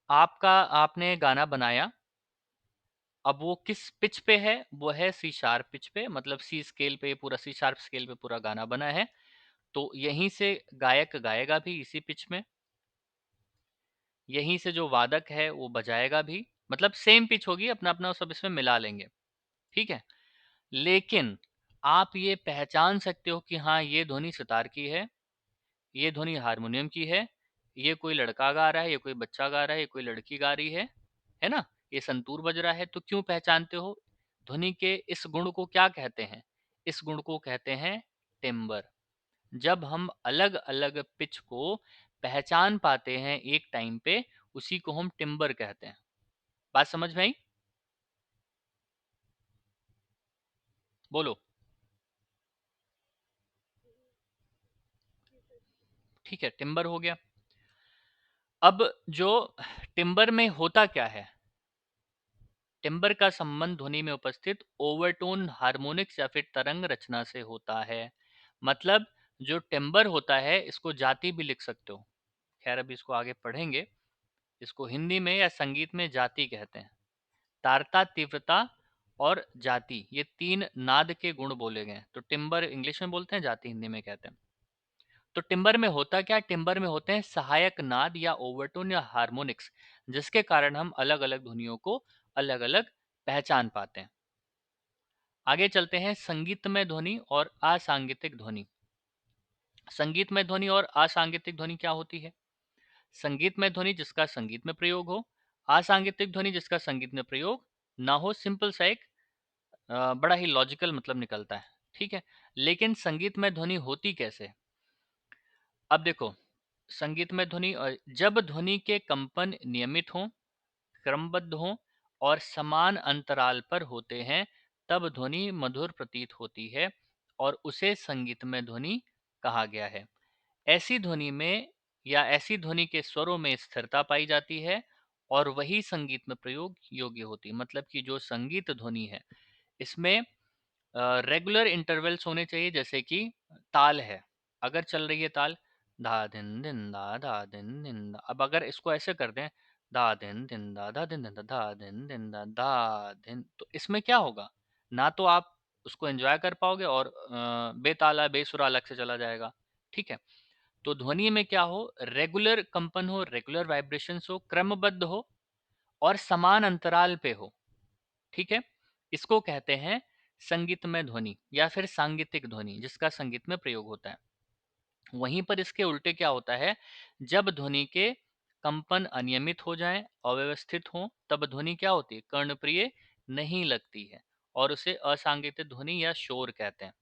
[SPEAKER 1] आपने गाना बनाया, अब वो किस पिच पे है, वो है सी शार्प पिच पे, मतलब सी स्केल पे, पूरा सी शार्प स्केल पे पूरा गाना बना है। तो यहीं से गायक गाएगा भी इसी पिच में, यहीं से जो वादक है वो बजाएगा भी, मतलब सेम पिच होगी, अपना अपना सब इसमें मिला लेंगे। ठीक है, लेकिन आप ये पहचान सकते हो कि हाँ ये ध्वनि सितार की है, ये ध्वनि हारमोनियम की है, ये कोई लड़का गा रहा है, ये कोई बच्चा गा रहा है, ये कोई लड़की गा रही है ना, ये संतूर बज रहा है। तो क्यों पहचानते हो, ध्वनि के इस गुण को क्या कहते हैं, इस गुण को कहते हैं टिम्बर। जब हम अलग अलग पिच को पहचान पाते हैं एक टाइम पे, उसी को हम टिम्बर कहते हैं। बात समझ में आई, बोलो। ठीक है, टिम्बर हो गया। अब जो टिम्बर में होता क्या है, टिम्बर का संबंध ध्वनि में उपस्थित ओवरटोन हार्मोनिक्स या फिर तरंग रचना से होता है। मतलब जो टिम्बर होता है, इसको जाति भी लिख सकते हो, खैर अभी इसको आगे पढ़ेंगे। इसको हिंदी में या संगीत में जाति कहते हैं। तारता, तीव्रता और जाति, ये तीन नाद के गुण बोले गए। तो टिम्बर इंग्लिश में बोलते हैं, जाति हिंदी में कहते हैं। तो टिम्बर में होता क्या, टिम्बर में होते हैं सहायक नाद या ओवरटोन या हार्मोनिक्स, जिसके कारण हम अलग अलग ध्वनियों को अलग अलग पहचान पाते हैं। आगे चलते हैं, संगीतमय ध्वनि और असांगीतिक ध्वनि। संगीतमय ध्वनि और असांगीतिक ध्वनि क्या होती है। संगीतमय ध्वनि जिसका संगीत में प्रयोग हो, असांगीतिक ध्वनि जिसका संगीत में प्रयोग ना हो। सिंपल सा एक बड़ा ही लॉजिकल मतलब निकलता है। ठीक है, लेकिन संगीतमय ध्वनि होती कैसे। अब देखो, संगीतमय ध्वनि जब ध्वनि के कंपन नियमित हों, क्रमबद्ध हों और समान अंतराल पर होते हैं, तब ध्वनि मधुर प्रतीत होती है और उसे संगीतमय ध्वनि कहा गया है। ऐसी ध्वनि में या ऐसी ध्वनि के स्वरों में स्थिरता पाई जाती है और वही संगीत में प्रयोग योग्य होती है। मतलब कि जो संगीत ध्वनि है, इसमें रेगुलर इंटरवल्स होने चाहिए। जैसे कि ताल है, अगर चल रही है ताल, धा दिन दिन धा दिन दिन दा, अब अगर इसको ऐसे कर दें, धा दिन दिन धा दिन दिन धा दिन दिन धा दिन, तो इसमें क्या होगा, ना तो आप उसको एंजॉय कर पाओगे और बेताला बेसुरा अलग से चला जाएगा। ठीक है, तो ध्वनि में क्या हो, रेगुलर कंपन हो, रेगुलर वाइब्रेशंस हो, क्रमबद्ध हो और समान अंतराल पे हो। ठीक है, इसको कहते हैं संगीतमय ध्वनि या फिर सांगीतिक ध्वनि, जिसका संगीत में प्रयोग होता है। वहीं पर इसके उल्टे क्या होता है, जब ध्वनि के कंपन अनियमित हो जाएं, अव्यवस्थित हो, तब ध्वनि क्या होती है, कर्णप्रिय नहीं लगती है और उसे असांगीतिक ध्वनि या शोर कहते हैं।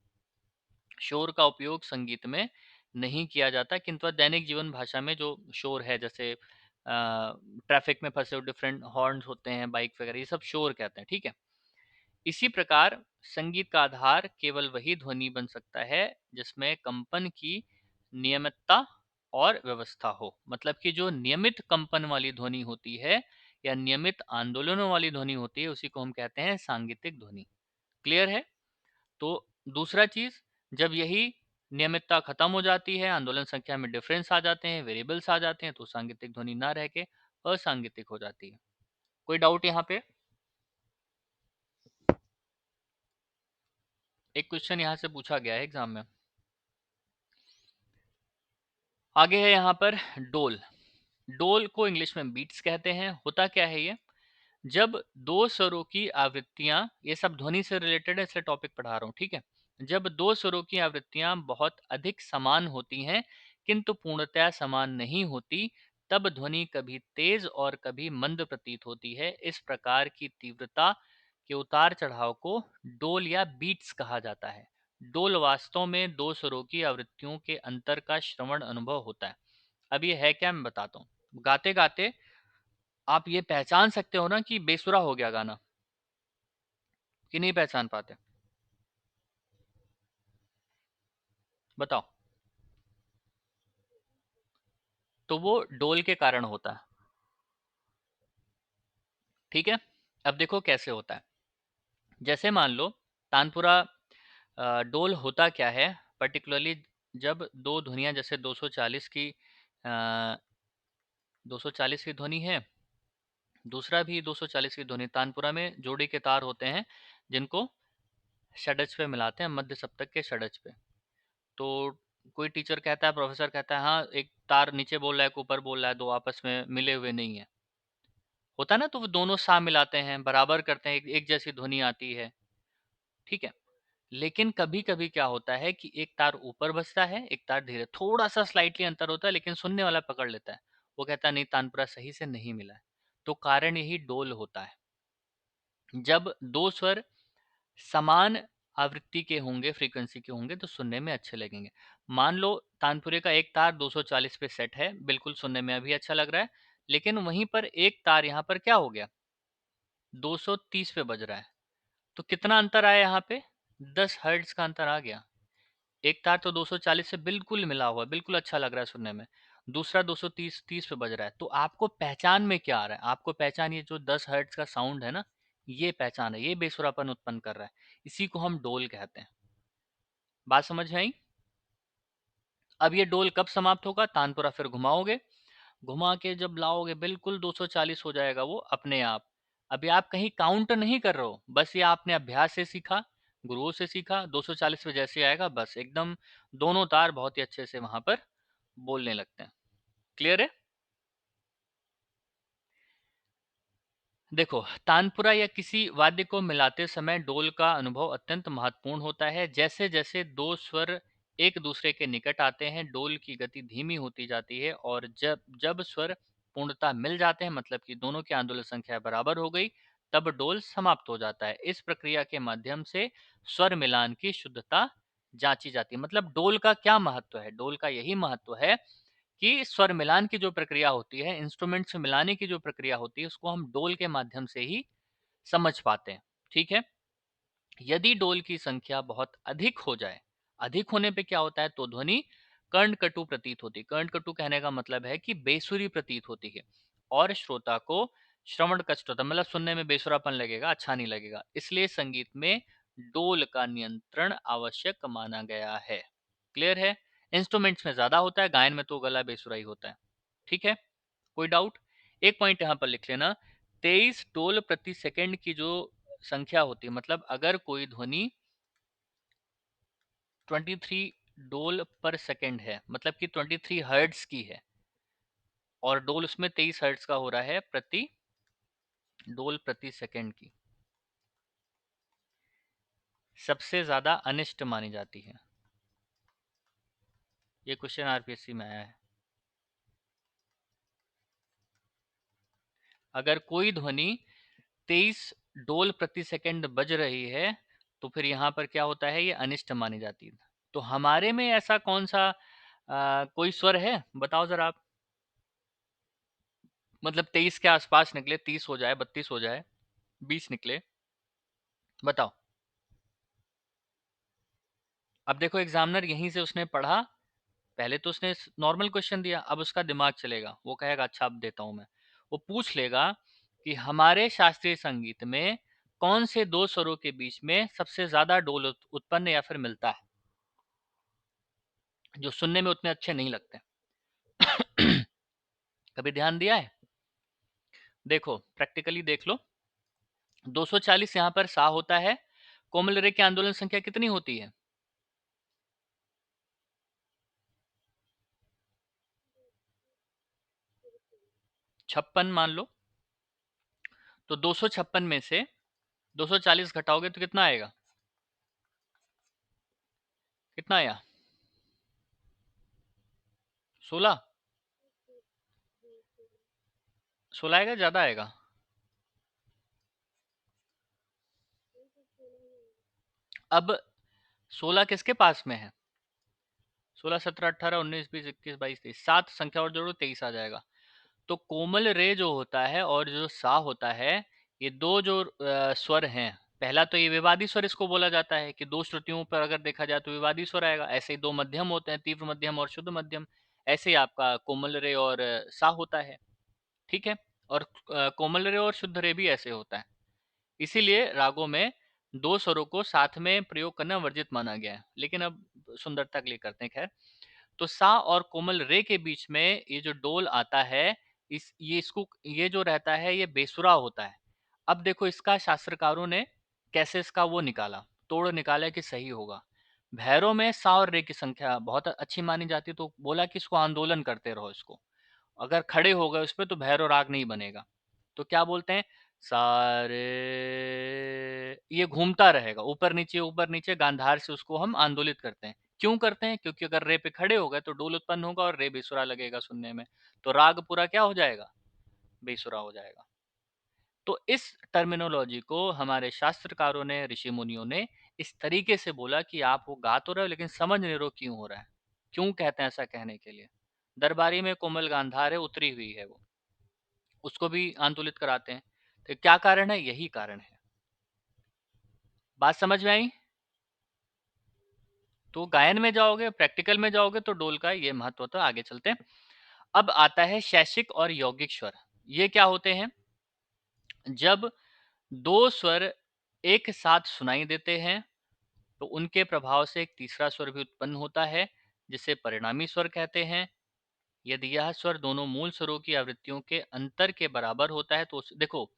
[SPEAKER 1] शोर का उपयोग संगीत में नहीं किया जाता, किंतु दैनिक जीवन भाषा में जो शोर है, जैसे ट्रैफिक में फंसे हुए डिफरेंट हॉर्न्स होते हैं, बाइक वगैरह, ये सब शोर कहते हैं। ठीक है। इसी प्रकार संगीत का आधार केवल वही ध्वनि बन सकता है जिसमें कंपन की नियमितता और व्यवस्था हो। मतलब कि जो नियमित कंपन वाली ध्वनि होती है या नियमित आंदोलनों वाली ध्वनि होती है, उसी को हम कहते हैं सांगीतिक ध्वनि। क्लियर है? तो दूसरा चीज, जब यही नियमितता खत्म हो जाती है, आंदोलन संख्या में डिफरेंस आ जाते हैं, वेरिएबल्स आ जाते हैं, तो सांगीतिक ध्वनि ना रह के असांगीतिक हो जाती है। कोई डाउट यहाँ पे? एक क्वेश्चन यहाँ से पूछा गया है एग्जाम में। आगे है यहाँ पर डोल। डोल को इंग्लिश में बीट्स कहते हैं। होता क्या है ये, जब दो स्वरों की आवृत्तियां, ये सब ध्वनि से रिलेटेड है इसलिए टॉपिक पढ़ा रहा हूँ, ठीक है। जब दो स्वरों की आवृत्तियां बहुत अधिक समान होती हैं किंतु पूर्णतया समान नहीं होती, तब ध्वनि कभी तेज और कभी मंद प्रतीत होती है। इस प्रकार की तीव्रता के उतार चढ़ाव को डोल या बीट्स कहा जाता है। डोल वास्तव में दो स्वरों की आवृत्तियों के अंतर का श्रवण अनुभव होता है। अब ये है क्या, मैं बताता हूँ। गाते गाते आप ये पहचान सकते हो ना कि बेसुरा हो गया गाना, कि नहीं पहचान पाते? बताओ। तो वो डोल के कारण होता है। ठीक है। अब देखो कैसे होता है। जैसे मान लो तानपुरा डोल होता क्या है, पर्टिकुलरली जब दो ध्वनियां, जैसे 240 की 240 की ध्वनि है, दूसरा भी 240 की ध्वनि, तानपुरा में जोड़ी के तार होते हैं जिनको षडज पे मिलाते हैं, मध्य सप्तक के षडज पे। तो कोई टीचर कहता है, प्रोफेसर कहता है, हाँ एक तार नीचे बोल रहा है, एक ऊपर बोल रहा है, दो आपस में मिले हुए नहीं है, होता है ना, तो वो दोनों सा मिलाते हैं, बराबर करते हैं, एक जैसी ध्वनि आती है। ठीक है। लेकिन कभी कभी क्या होता है कि एक तार ऊपर बजता है, एक तार धीरे, थोड़ा सा स्लाइटली अंतर होता है, लेकिन सुनने वाला पकड़ लेता है। वो कहता है नहीं, तानपुरा सही से नहीं मिला है। तो कारण यही डोल होता है। जब दो स्वर समान आवृत्ति के होंगे, फ्रीक्वेंसी के होंगे, तो सुनने में अच्छे लगेंगे। मान लो तानपुरे का एक तार 240 पे सेट है, बिल्कुल सुनने में अभी अच्छा लग रहा है, लेकिन वहीं पर एक तार यहाँ पर क्या हो गया, 230 पे बज रहा है। तो कितना अंतर आया यहाँ पे, 10 हर्ट्ज का अंतर आ गया। एक तार तो 240 से बिल्कुल मिला हुआ है, बिल्कुल अच्छा लग रहा है सुनने में, दूसरा 230 पे बज रहा है। तो आपको पहचान में क्या आ रहा है, आपको पहचान ये जो 10 हर्ट्ज का साउंड है ना, ये पहचान है, ये बेसुरापन उत्पन्न कर रहा है। इसी को हम डोल कहते हैं। बात समझ में आई? अब ये डोल कब समाप्त होगा, तानपुरा फिर घुमाओगे, घुमा के जब लाओगे बिल्कुल 240 हो जाएगा वो अपने आप। अभी आप कहीं काउंट नहीं कर रहे हो, बस ये आपने अभ्यास से सीखा, गुरुओं से सीखा, 240 पे जैसे आएगा बस एकदम दोनों तार बहुत ही अच्छे से वहां पर बोलने लगते हैं। क्लियर है? देखो, तानपुरा या किसी वाद्य को मिलाते समय डोल का अनुभव अत्यंत महत्वपूर्ण होता है। जैसे जैसे दो स्वर एक दूसरे के निकट आते हैं, डोल की गति धीमी होती जाती है, और जब जब स्वर पूर्णता मिल जाते हैं, मतलब कि दोनों की आंदोलन संख्या बराबर हो गई, तब डोल समाप्त हो जाता है। इस प्रक्रिया के माध्यम से स्वर मिलान की शुद्धता जांची जाती है। मतलब डोल का क्या महत्व है, डोल का यही महत्व है कि स्वर मिलान की जो प्रक्रिया होती है, इंस्ट्रूमेंट से मिलाने की जो प्रक्रिया होती है, उसको हम डोल के माध्यम से ही समझ पाते हैं। ठीक है। यदि डोल की संख्या बहुत अधिक हो जाए, अधिक होने पे क्या होता है, तो ध्वनि कर्णकटु प्रतीत होती है। कर्णकटु कहने का मतलब है कि बेसुरी प्रतीत होती है और श्रोता को श्रवण कष्ट होता है, मतलब सुनने में बेसुरापन लगेगा, अच्छा नहीं लगेगा। इसलिए संगीत में डोल का नियंत्रण आवश्यक माना गया है। क्लियर है? इंस्ट्रूमेंट्स में ज्यादा होता है, गायन में तो गला बेसुरा ही होता है। ठीक है। कोई डाउट? एक पॉइंट यहाँ पर लिख लेना, 23 डोल प्रति सेकंड की जो संख्या होती है, मतलब अगर कोई ध्वनि 23 डोल पर सेकंड है, मतलब कि 23 हर्ट्ज की है, और डोल उसमें 23 हर्ट्ज का हो रहा है प्रति डोल प्रति सेकंड की, सबसे ज्यादा अनिष्ट मानी जाती है। ये क्वेश्चन आरपीएससी में आया है। अगर कोई ध्वनि 23 डोल प्रति सेकंड बज रही है तो फिर यहाँ पर क्या होता है, ये अनिष्ट मानी जाती है। तो हमारे में ऐसा कौन सा कोई स्वर है, बताओ जरा आप। मतलब 23 के आसपास निकले, 30 हो जाए, 32 हो जाए, 20 निकले, बताओ। अब देखो एग्जामिनर यहीं से उसने पढ़ा, पहले तो उसने नॉर्मल क्वेश्चन दिया, अब उसका दिमाग चलेगा, वो कहेगा अच्छा अब देता हूं मैं। वो पूछ लेगा कि हमारे शास्त्रीय संगीत में कौन से दो स्वरों के बीच में सबसे ज्यादा डोल उत्पन्न या फिर मिलता है, जो सुनने में उतने अच्छे नहीं लगते। कभी ध्यान दिया है? देखो प्रैक्टिकली देख लो, 240 यहाँ पर सा होता है, कोमल रे की आंदोलन संख्या कितनी होती है? 56 मान लो। तो 256 में से 240 घटाओगे तो कितना आएगा? कितना आया? 16? 16 आएगा, ज्यादा आएगा? अब 16 किसके पास में है? 16, 17, 18, 19, 20, 21, 22, 23, 7 संख्या और जोड़ो 23 आ जाएगा। तो कोमल रे जो होता है और जो सा होता है, ये दो जो स्वर हैं, पहला तो ये विवादी स्वर इसको बोला जाता है कि दो श्रुतियों पर अगर देखा जाए तो विवादी स्वर आएगा। ऐसे ही दो मध्यम होते हैं, तीव्र मध्यम और शुद्ध मध्यम। ऐसे ही आपका कोमल रे और सा होता है, ठीक है। और कोमल रे और शुद्ध रे भी ऐसे होता है। इसीलिए रागों में दो स्वरों को साथ में प्रयोग करना वर्जित माना गया है, लेकिन अब सुंदरता के लिए करते हैं। खैर, तो सा और कोमल रे के बीच में ये जो डोल आता है, ये जो रहता है ये बेसुरा होता है। अब देखो इसका शास्त्रकारों ने कैसे इसका वो निकाला, तोड़ निकाला कि सही होगा। भैरव में सा और रे की संख्या बहुत अच्छी मानी जाती है, तो बोला कि इसको आंदोलन करते रहो, इसको अगर खड़े हो गए उस पे तो भैरव राग नहीं बनेगा। तो क्या बोलते हैं, सारे, ये घूमता रहेगा ऊपर नीचे गांधार से, उसको हम आंदोलित करते हैं। क्यों करते हैं? क्योंकि अगर रे पे खड़े हो गए तो डोल उत्पन्न होगा और रे बेसुरा लगेगा सुनने में, तो राग पूरा क्या हो जाएगा, बेसुरा हो जाएगा। तो इस टर्मिनोलॉजी को हमारे शास्त्रकारों ने, ऋषि मुनियों ने इस तरीके से बोला कि आप वो गा तो रहे हो लेकिन समझ नहीं रहो क्यों हो रहा है। क्यों कहते हैं ऐसा कहने के लिए? दरबारी में कोमल गांधार है, उतरी हुई है वो, उसको भी आंदोलित कराते हैं। तो क्या कारण है? यही कारण है। बात समझ में आई? तो गायन में जाओगे, प्रैक्टिकल में जाओगे तो डोल का ये महत्व होता है। आगे चलते हैं। अब आता है शैशिक और यौगिक स्वर। ये क्या होते हैं? जब दो स्वर एक साथ सुनाई देते हैं तो उनके प्रभाव से एक तीसरा स्वर भी उत्पन्न होता है, जिसे परिणामी स्वर कहते हैं। यदि यह स्वर दोनों मूल स्वरों की आवृत्तियों के अंतर के बराबर होता है तो देखो,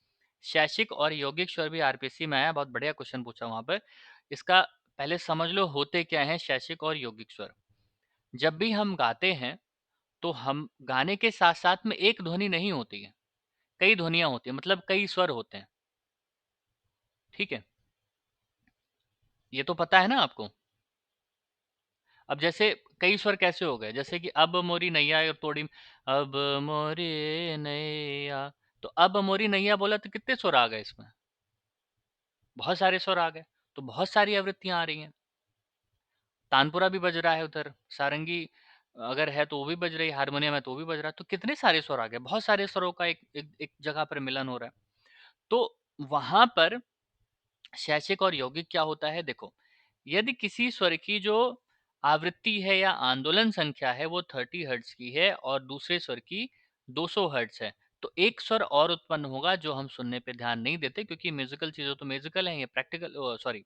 [SPEAKER 1] शैशिक और यौगिक स्वर भी आरपीसी में आया, बहुत बढ़िया क्वेश्चन पूछा वहां पर। इसका पहले समझ लो होते क्या है शैशिक और यौगिक स्वर। जब भी हम गाते हैं तो हम गाने के साथ साथ में एक ध्वनि नहीं होती है, कई ध्वनियां होती है, मतलब कई स्वर होते हैं, ठीक है। ये तो पता है ना आपको। अब जैसे कई स्वर कैसे हो गए, जैसे कि अब मोरी नैया और तोड़ी, अब मोरी नैया, तो अब मोरी नैया बोला तो कितने स्वर आ गए इसमें? बहुत सारे स्वर आ गए। तो बहुत सारी आवृत्तियां आ रही हैं। तानपुरा भी बज रहा है उधर, सारंगी अगर है तो वो भी बज रही है, हारमोनियम है तो वो भी बज रहा है, तो कितने सारे स्वर आ गए, बहुत सारे स्वरों का एक जगह पर मिलन हो रहा है। तो वहां पर शैक्षिक और यौगिक क्या होता है, देखो, यदि किसी स्वर की जो आवृत्ति है या आंदोलन संख्या है वो 30 हर्ट्ज की है और दूसरे स्वर की 200 हर्ट्ज है, तो एक स्वर और उत्पन्न होगा जो हम सुनने पे ध्यान नहीं देते, क्योंकि म्यूजिकल चीजों तो म्यूजिकल है, ये प्रैक्टिकल, सॉरी,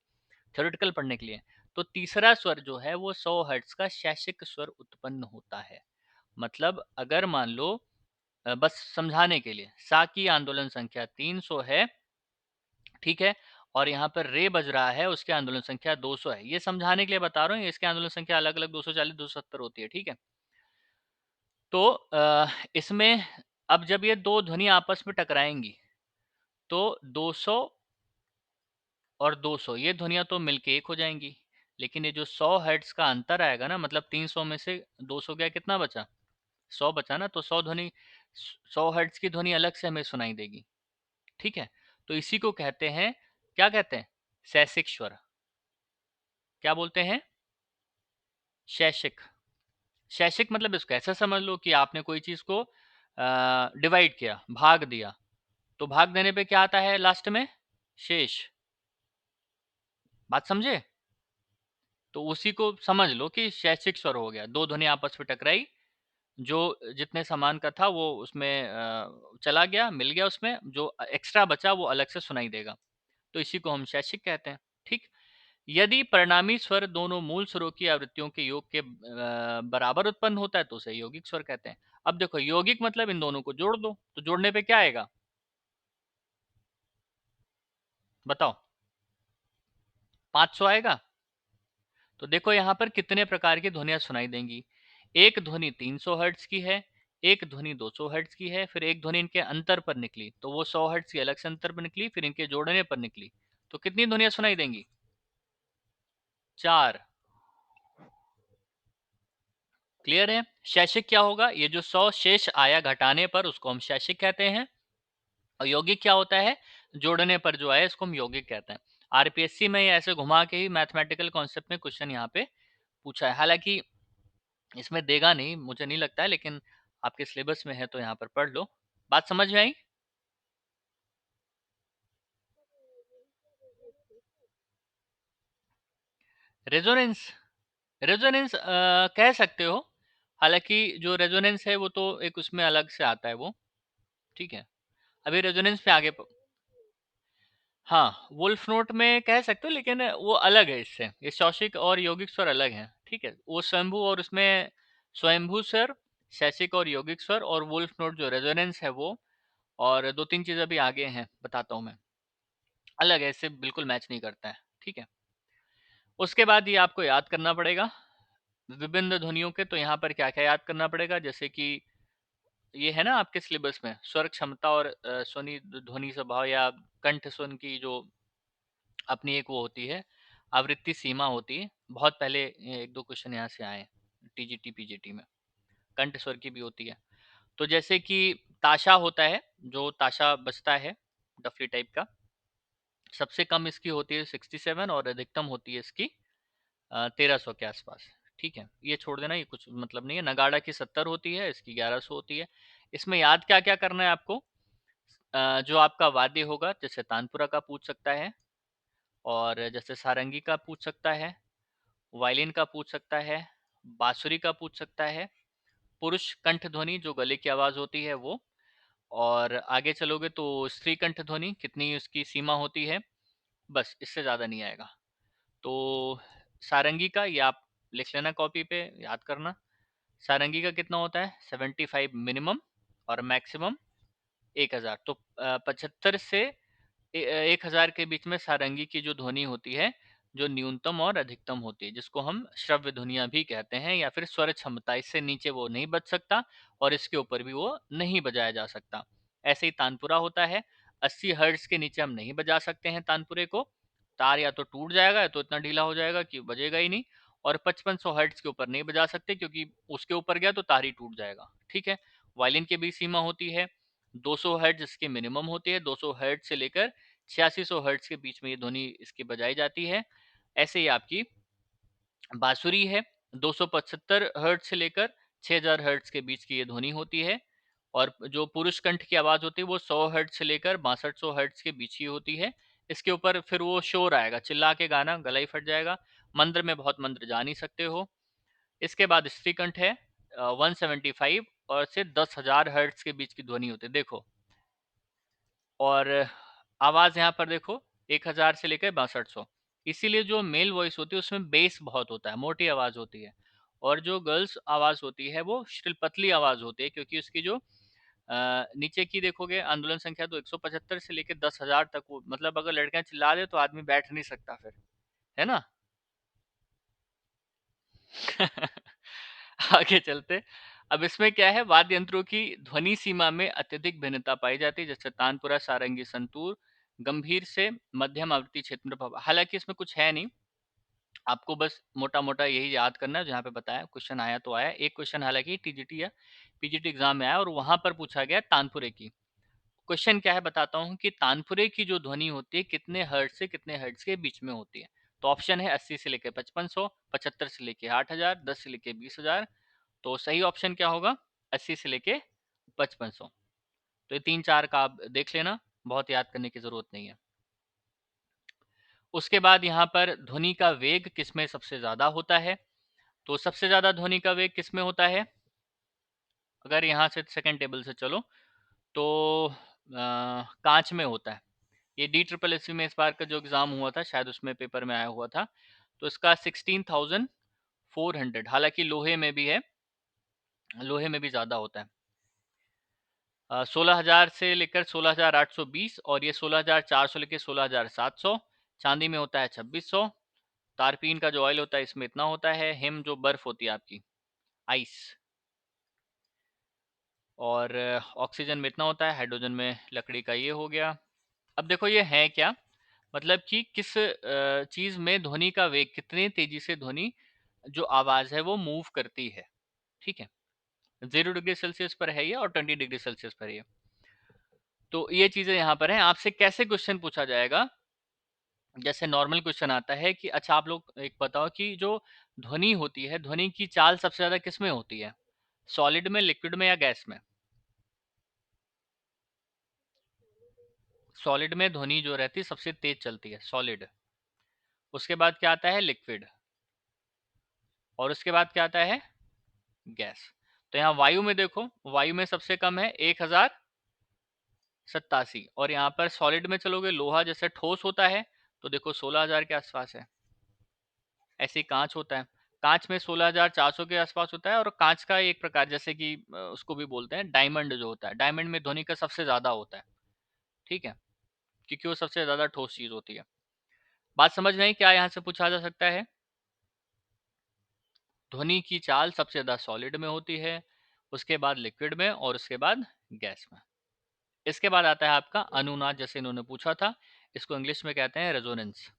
[SPEAKER 1] थ्योरेटिकल पढ़ने के लिए। तो तीसरा स्वर जो है वो 100 हर्ट्ज का शैशिक स्वर उत्पन्न होता है। मतलब अगर मान लो, बस समझाने के लिए, सा की आंदोलन संख्या 300 है, ठीक है, और यहाँ पर रे बज रहा है, उसके आंदोलन संख्या 200 है, ये समझाने के लिए बता रहा हूँ, इसके आंदोलन संख्या अलग अलग 240, 270 होती है, ठीक है। तो इसमें अब जब ये दो ध्वनि आपस में टकराएंगी तो 200 और 200 ये ध्वनियां तो मिलके एक हो जाएंगी, लेकिन ये जो 100 हर्ट्ज का अंतर आएगा ना, मतलब 300 में से 200 गया, कितना बचा? 100 बचा ना, तो 100 ध्वनि 100 हर्ट्ज की ध्वनि अलग से हमें सुनाई देगी। ठीक है, तो इसी को कहते हैं, क्या कहते हैं, शैशिक स्वर। क्या बोलते हैं, शैशिक। शैशिक मतलब इसको ऐसा समझ लो कि आपने कोई चीज को डिवाइड किया, भाग दिया, तो भाग देने पे क्या आता है लास्ट में, शेष। बात समझे, तो उसी को समझ लो कि शैशिक स्वर हो गया। दो ध्वनि आपस में टकराई, जो जितने समान का था वो उसमें चला गया, मिल गया, उसमें जो एक्स्ट्रा बचा वो अलग से सुनाई देगा, तो इसी को हम शैशिक कहते हैं। ठीक, यदि परिणामी स्वर दोनों मूल स्वरों की आवृत्तियों के योग के बराबर उत्पन्न होता है तो उसे यौगिक स्वर कहते हैं। अब देखो, यौगिक मतलब इन दोनों को जोड़ दो, तो जोड़ने पे क्या आएगा, बताओ, 500 आएगा। तो देखो यहाँ पर कितने प्रकार की ध्वनियां सुनाई देंगी। एक ध्वनि 300 हर्ट्ज की है, एक ध्वनि 200 हर्ट्ज की है, फिर एक ध्वनि इनके अंतर पर निकली तो वो 100 हर्ट्ज की अलग से अंतर पर निकली, फिर इनके जोड़ने पर निकली, तो कितनी ध्वनियां सुनाई देंगी, 4। क्लियर है। शैशिक क्या होगा, ये जो 100 शेष आया घटाने पर उसको हम शैशिक कहते हैं, और यौगिक क्या होता है, जोड़ने पर जो आया इसको हम यौगिक कहते हैं। आरपीएससी में ऐसे घुमा के ही मैथमेटिकल कॉन्सेप्ट में क्वेश्चन यहाँ पे पूछा है, हालांकि इसमें देगा नहीं मुझे नहीं लगता है, लेकिन आपके सिलेबस में है तो यहाँ पर पढ़ लो। बात समझ में आई। रेजोनेंस, रेजोनेंस कह सकते हो, हालांकि जो रेजोनेंस है वो तो एक उसमें अलग से आता है वो। ठीक है, अभी रेजोनेंस पे आगे हाँ, वुल्फ नोट में कह सकते हो, लेकिन वो अलग है इससे, ये शौशिक और यौगिक स्वर अलग हैं। ठीक है, वो स्वयंभू और उसमें स्वयंभू स्वर, शैशिक और यौगिक स्वर, और वुल्फ नोट जो रेजोनेंस है वो, और दो तीन चीजें अभी आगे हैं बताता हूँ मैं, अलग है, इससे बिल्कुल मैच नहीं करता है। ठीक है, उसके बाद ये आपको याद करना पड़ेगा विभिन्न ध्वनियों के, तो यहाँ पर क्या क्या याद करना पड़ेगा, जैसे कि ये है ना आपके सिलेबस में स्वर क्षमता और स्वनि ध्वनि स्वभाव, या कंठ स्वन की जो अपनी एक वो होती है, आवृत्ति सीमा होती है। बहुत पहले एक दो क्वेश्चन यहाँ से आए टीजीटी पीजीटी में, कंठ स्वर की भी होती है। तो जैसे कि ताशा होता है, जो ताशा बजता है डफली टाइप का, सबसे कम इसकी होती है 67, और अधिकतम होती है इसकी 1300 के आसपास। ठीक है, ये छोड़ देना, ये कुछ मतलब नहीं है। नगाड़ा की 70 होती है, इसकी 1100 होती है। इसमें याद क्या क्या करना है आपको, जो आपका वाद्य होगा, जैसे तानपुरा का पूछ सकता है, और जैसे सारंगी का पूछ सकता है, वायलिन का पूछ सकता है, बांसुरी का पूछ सकता है, पुरुष कंठ ध्वनि जो गले की आवाज होती है वो, और आगे चलोगे तो स्त्री कंठ ध्वनि कितनी उसकी सीमा होती है, बस इससे ज्यादा नहीं आएगा। तो सारंगी का ये आप लिख लेना कॉपी पे, याद करना। सारंगी का कितना होता है, 75 मिनिमम, और मैक्सिमम 1000। तो 75 से 1000 के बीच में सारंगी की जो ध्वनि होती है, जो न्यूनतम और अधिकतम होती है, जिसको हम श्रव्य ध्वनिया भी कहते हैं, या फिर स्वर क्षमता, इससे नीचे वो नहीं बज सकता और इसके ऊपर भी वो नहीं बजाया जा सकता। ऐसे ही तानपुरा होता है, 80 हर्ट्ज के नीचे हम नहीं बजा सकते हैं तानपुरे को, तार या तो टूट जाएगा या तो इतना ढीला हो जाएगा कि बजेगा ही नहीं, और 5500 हर्ट्ज के ऊपर नहीं बजा सकते क्योंकि उसके ऊपर गया तो तार ही टूट जाएगा। ठीक है, वायलिन की भी सीमा होती है 200 हर्ट्ज, इसकी मिनिमम होती है, 200 हर्ट्ज से लेकर 8600 हर्ट्ज के बीच में ये ध्वनि इसकी बजाई जाती है। ऐसे ही आपकी बांसुरी है, 275 हर्ट्ज से लेकर 6000 हर्ट्ज के बीच की ये ध्वनि होती है, और जो पुरुष कंठ की आवाज होती है वो 100 हर्ट्ज से लेकर 6200 हर्ट्ज के बीच की होती है। इसके ऊपर फिर वो शोर आएगा, चिल्ला के गाना, गला ही फट जाएगा, मंत्र में बहुत मंत्र जा नहीं सकते हो। इसके बाद स्त्री कंठ है, 175 और से 10,000 हर्ट्ज के बीच की ध्वनि होती है, देखो। और आवाज यहाँ पर देखो 1000 से लेकर 6200, इसीलिए जो मेल वॉइस होती है उसमें बेस बहुत होता है, मोटी आवाज होती है, और जो गर्ल्स आवाज होती है वो श्रिल पतली आवाज होती है, क्योंकि उसकी जो नीचे की देखोगे आंदोलन संख्या तो 175 से लेकर 10,000 तक, वो मतलब अगर लड़कियां चिल्ला दे तो आदमी बैठ नहीं सकता फिर, है ना। आगे चलते। अब इसमें क्या है, वाद्य यंत्रों की ध्वनि सीमा में अत्यधिक भिन्नता पाई जाती है, जैसे तानपुरा, सारंगी, संतूर, गंभीर से मध्यम आवृत्ति क्षेत्र में हालांकि इसमें कुछ है नहीं, आपको बस मोटा मोटा यही याद करना है जहाँ पे बताया, क्वेश्चन आया तो आया, एक क्वेश्चन हालांकि टीजीटी या पीजीटी एग्जाम में आया और वहां पर पूछा गया तानपुरे की। क्वेश्चन क्या है बताता हूँ कि तानपुरे की जो ध्वनि होती है कितने हर्ट्ज से कितने हर्ट्ज के बीच में होती है। तो ऑप्शन है 80 से लेकर 5500, 75 से लेकर 8000, 10 से लेकर 20000। तो सही ऑप्शन क्या होगा? 80 से लेके 5500। तो ये 3-4 का आप देख लेना, बहुत याद करने की जरूरत नहीं है। उसके बाद यहाँ पर ध्वनि का वेग किसमें सबसे ज्यादा होता है? तो सबसे ज्यादा ध्वनि का वेग किसमें होता है? अगर यहाँ से सेकंड टेबल से चलो तो कांच में होता है। ये DSSC में इस बार का जो एग्जाम हुआ था शायद उसमें पेपर में आया हुआ था। तो इसका 16,400, हालांकि लोहे में भी है, लोहे में भी ज्यादा होता है। 16,000 से लेकर 16,820, और ये 16,400 लेकर 16,700। चांदी में होता है 2,600। तारपीन का जो ऑयल होता है इसमें इतना होता है। हिम जो बर्फ होती है आपकी, आइस, और ऑक्सीजन में इतना होता है। हाइड्रोजन में लकड़ी का ये हो गया। अब देखो ये है क्या, मतलब कि किस चीज में ध्वनि का वेग, कितनी तेजी से ध्वनि जो आवाज है वो मूव करती है। ठीक है, 0 डिग्री सेल्सियस पर है ये और 20 डिग्री सेल्सियस पर है। तो ये चीजें यहाँ पर हैं। आपसे कैसे क्वेश्चन पूछा जाएगा? जैसे नॉर्मल क्वेश्चन आता है कि अच्छा आप लोग एक बताओ कि जो ध्वनि होती है, ध्वनि की चाल सबसे ज्यादा किस में होती है? सॉलिड में, लिक्विड में, या गैस में? सॉलिड में ध्वनि जो रहती है सबसे तेज चलती है, सॉलिड। उसके बाद क्या आता है? लिक्विड। और उसके बाद क्या आता है? गैस। तो यहाँ वायु में देखो, वायु में सबसे कम है 1087। और यहाँ पर सॉलिड में चलोगे, लोहा जैसे ठोस होता है तो देखो 16,000 के आसपास है। ऐसे ही कांच होता है, कांच में 16,400 के आसपास होता है। और कांच का एक प्रकार जैसे कि उसको भी बोलते हैं डायमंड जो होता है, डायमंड में ध्वनि का सबसे ज्यादा होता है। ठीक है, क्योंकि वो सबसे ज्यादा ठोस चीज होती है। बात समझ में आई क्या यहाँ से पूछा जा सकता है? ध्वनि की चाल सबसे ज्यादा सॉलिड में होती है, उसके बाद लिक्विड में, और उसके बाद गैस में। इसके बाद आता है आपका अनुनाद, जैसे इन्होंने पूछा था। इसको इंग्लिश में कहते हैं रेजोनेंस।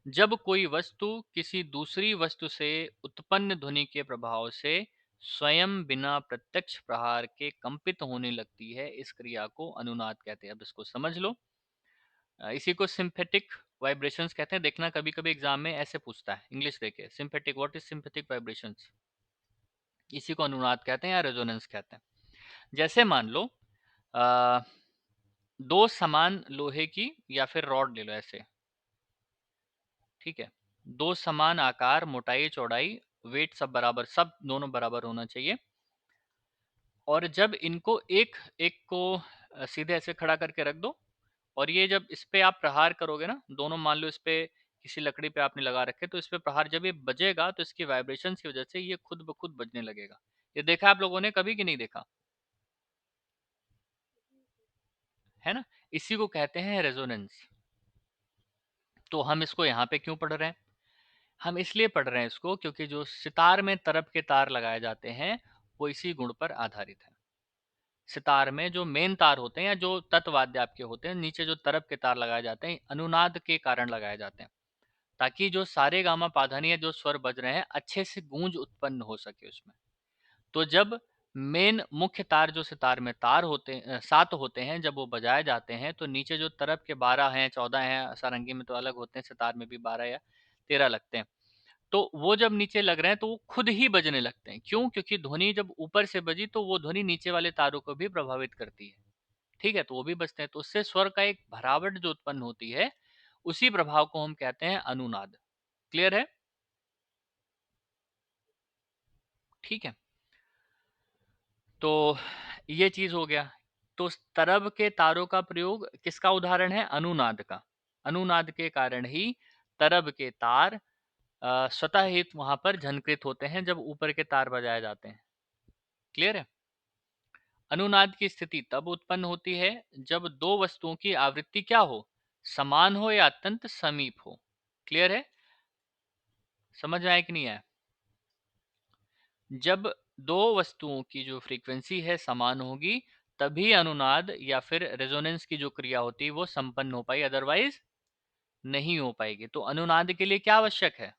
[SPEAKER 1] जब कोई वस्तु किसी दूसरी वस्तु से उत्पन्न ध्वनि के प्रभाव से स्वयं बिना प्रत्यक्ष प्रहार के कंपित होने लगती है, इस क्रिया को अनुनाद कहते हैं। अब इसको समझ लो। इसी को सिंपैथिक वाइब्रेशंस कहते हैं। देखना कभी कभी एग्जाम में ऐसे पूछता है, इंग्लिश देके, sympathetic, what is sympathetic vibrations. इसी को अनुनाद कहते हैं या रेजोनेंस कहते हैं। जैसे मान लो अ, दो समान लोहे की या फिर रॉड ले लो ऐसे। ठीक है, दो समान आकार, मोटाई, चौड़ाई, वेट सब बराबर, सब दोनों बराबर होना चाहिए। और जब इनको एक एक को सीधे ऐसे खड़ा करके रख दो, और ये जब इस पे आप प्रहार करोगे ना, दोनों मान लो इस पे किसी लकड़ी पे आपने लगा रखे, तो इस पे प्रहार जब ये बजेगा तो इसकी वाइब्रेशंस की वजह से ये खुद ब खुद बजने लगेगा। ये देखा आप लोगों ने कभी कि नहीं देखा? है ना? इसी को कहते हैं रेजोनेंस। तो हम इसको यहाँ पे क्यों पढ़ रहे हैं? हम इसलिए पढ़ रहे हैं इसको क्योंकि जो सितार में तरफ के तार लगाए जाते हैं वो इसी गुण पर आधारित है। सितार में जो मेन तार होते हैं या जो तत्वाद्य आपके होते हैं, नीचे जो तरफ के तार लगाए जाते हैं, अनुनाद के कारण लगाए जाते हैं, ताकि जो सारे गामा पाधानी है जो स्वर बज रहे हैं अच्छे से गूंज उत्पन्न हो सके उसमें। तो जब मेन मुख्य तार जो सितार में तार होते हैं, सात होते हैं, जब वो बजाए जाते हैं तो नीचे जो तरफ के 12 हैं, 14 हैं, सारंगी में तो अलग होते हैं, सितार में भी 12 या 13 लगते हैं। तो वो जब नीचे लग रहे हैं तो वो खुद ही बजने लगते हैं। क्यों? क्योंकि ध्वनि जब ऊपर से बजी तो वो ध्वनि नीचे वाले तारों को भी प्रभावित करती है। ठीक है, तो वो भी बजते हैं, तो उससे स्वर का एक भरावट जो उत्पन्न होती है, उसी प्रभाव को हम कहते हैं अनुनाद। क्लियर है? ठीक है, तो ये चीज हो गया। तो तरब के तारों का प्रयोग किसका उदाहरण है? अनुनाद का। अनुनाद के कारण ही तरब के तार स्वतः ही वहां पर झनकृत होते हैं जब ऊपर के तार बजाए जाते हैं। क्लियर है? अनुनाद की स्थिति तब उत्पन्न होती है जब दो वस्तुओं की आवृत्ति क्या हो? समान हो या अत्यंत समीप हो। क्लियर है? समझ में आया कि नहीं आया? जब दो वस्तुओं की जो फ्रीक्वेंसी है समान होगी, तभी अनुनाद या फिर रेजोनेंस की जो क्रिया होती है वो संपन्न हो पाई, अदरवाइज नहीं हो पाएगी। तो अनुनाद के लिए क्या आवश्यक है?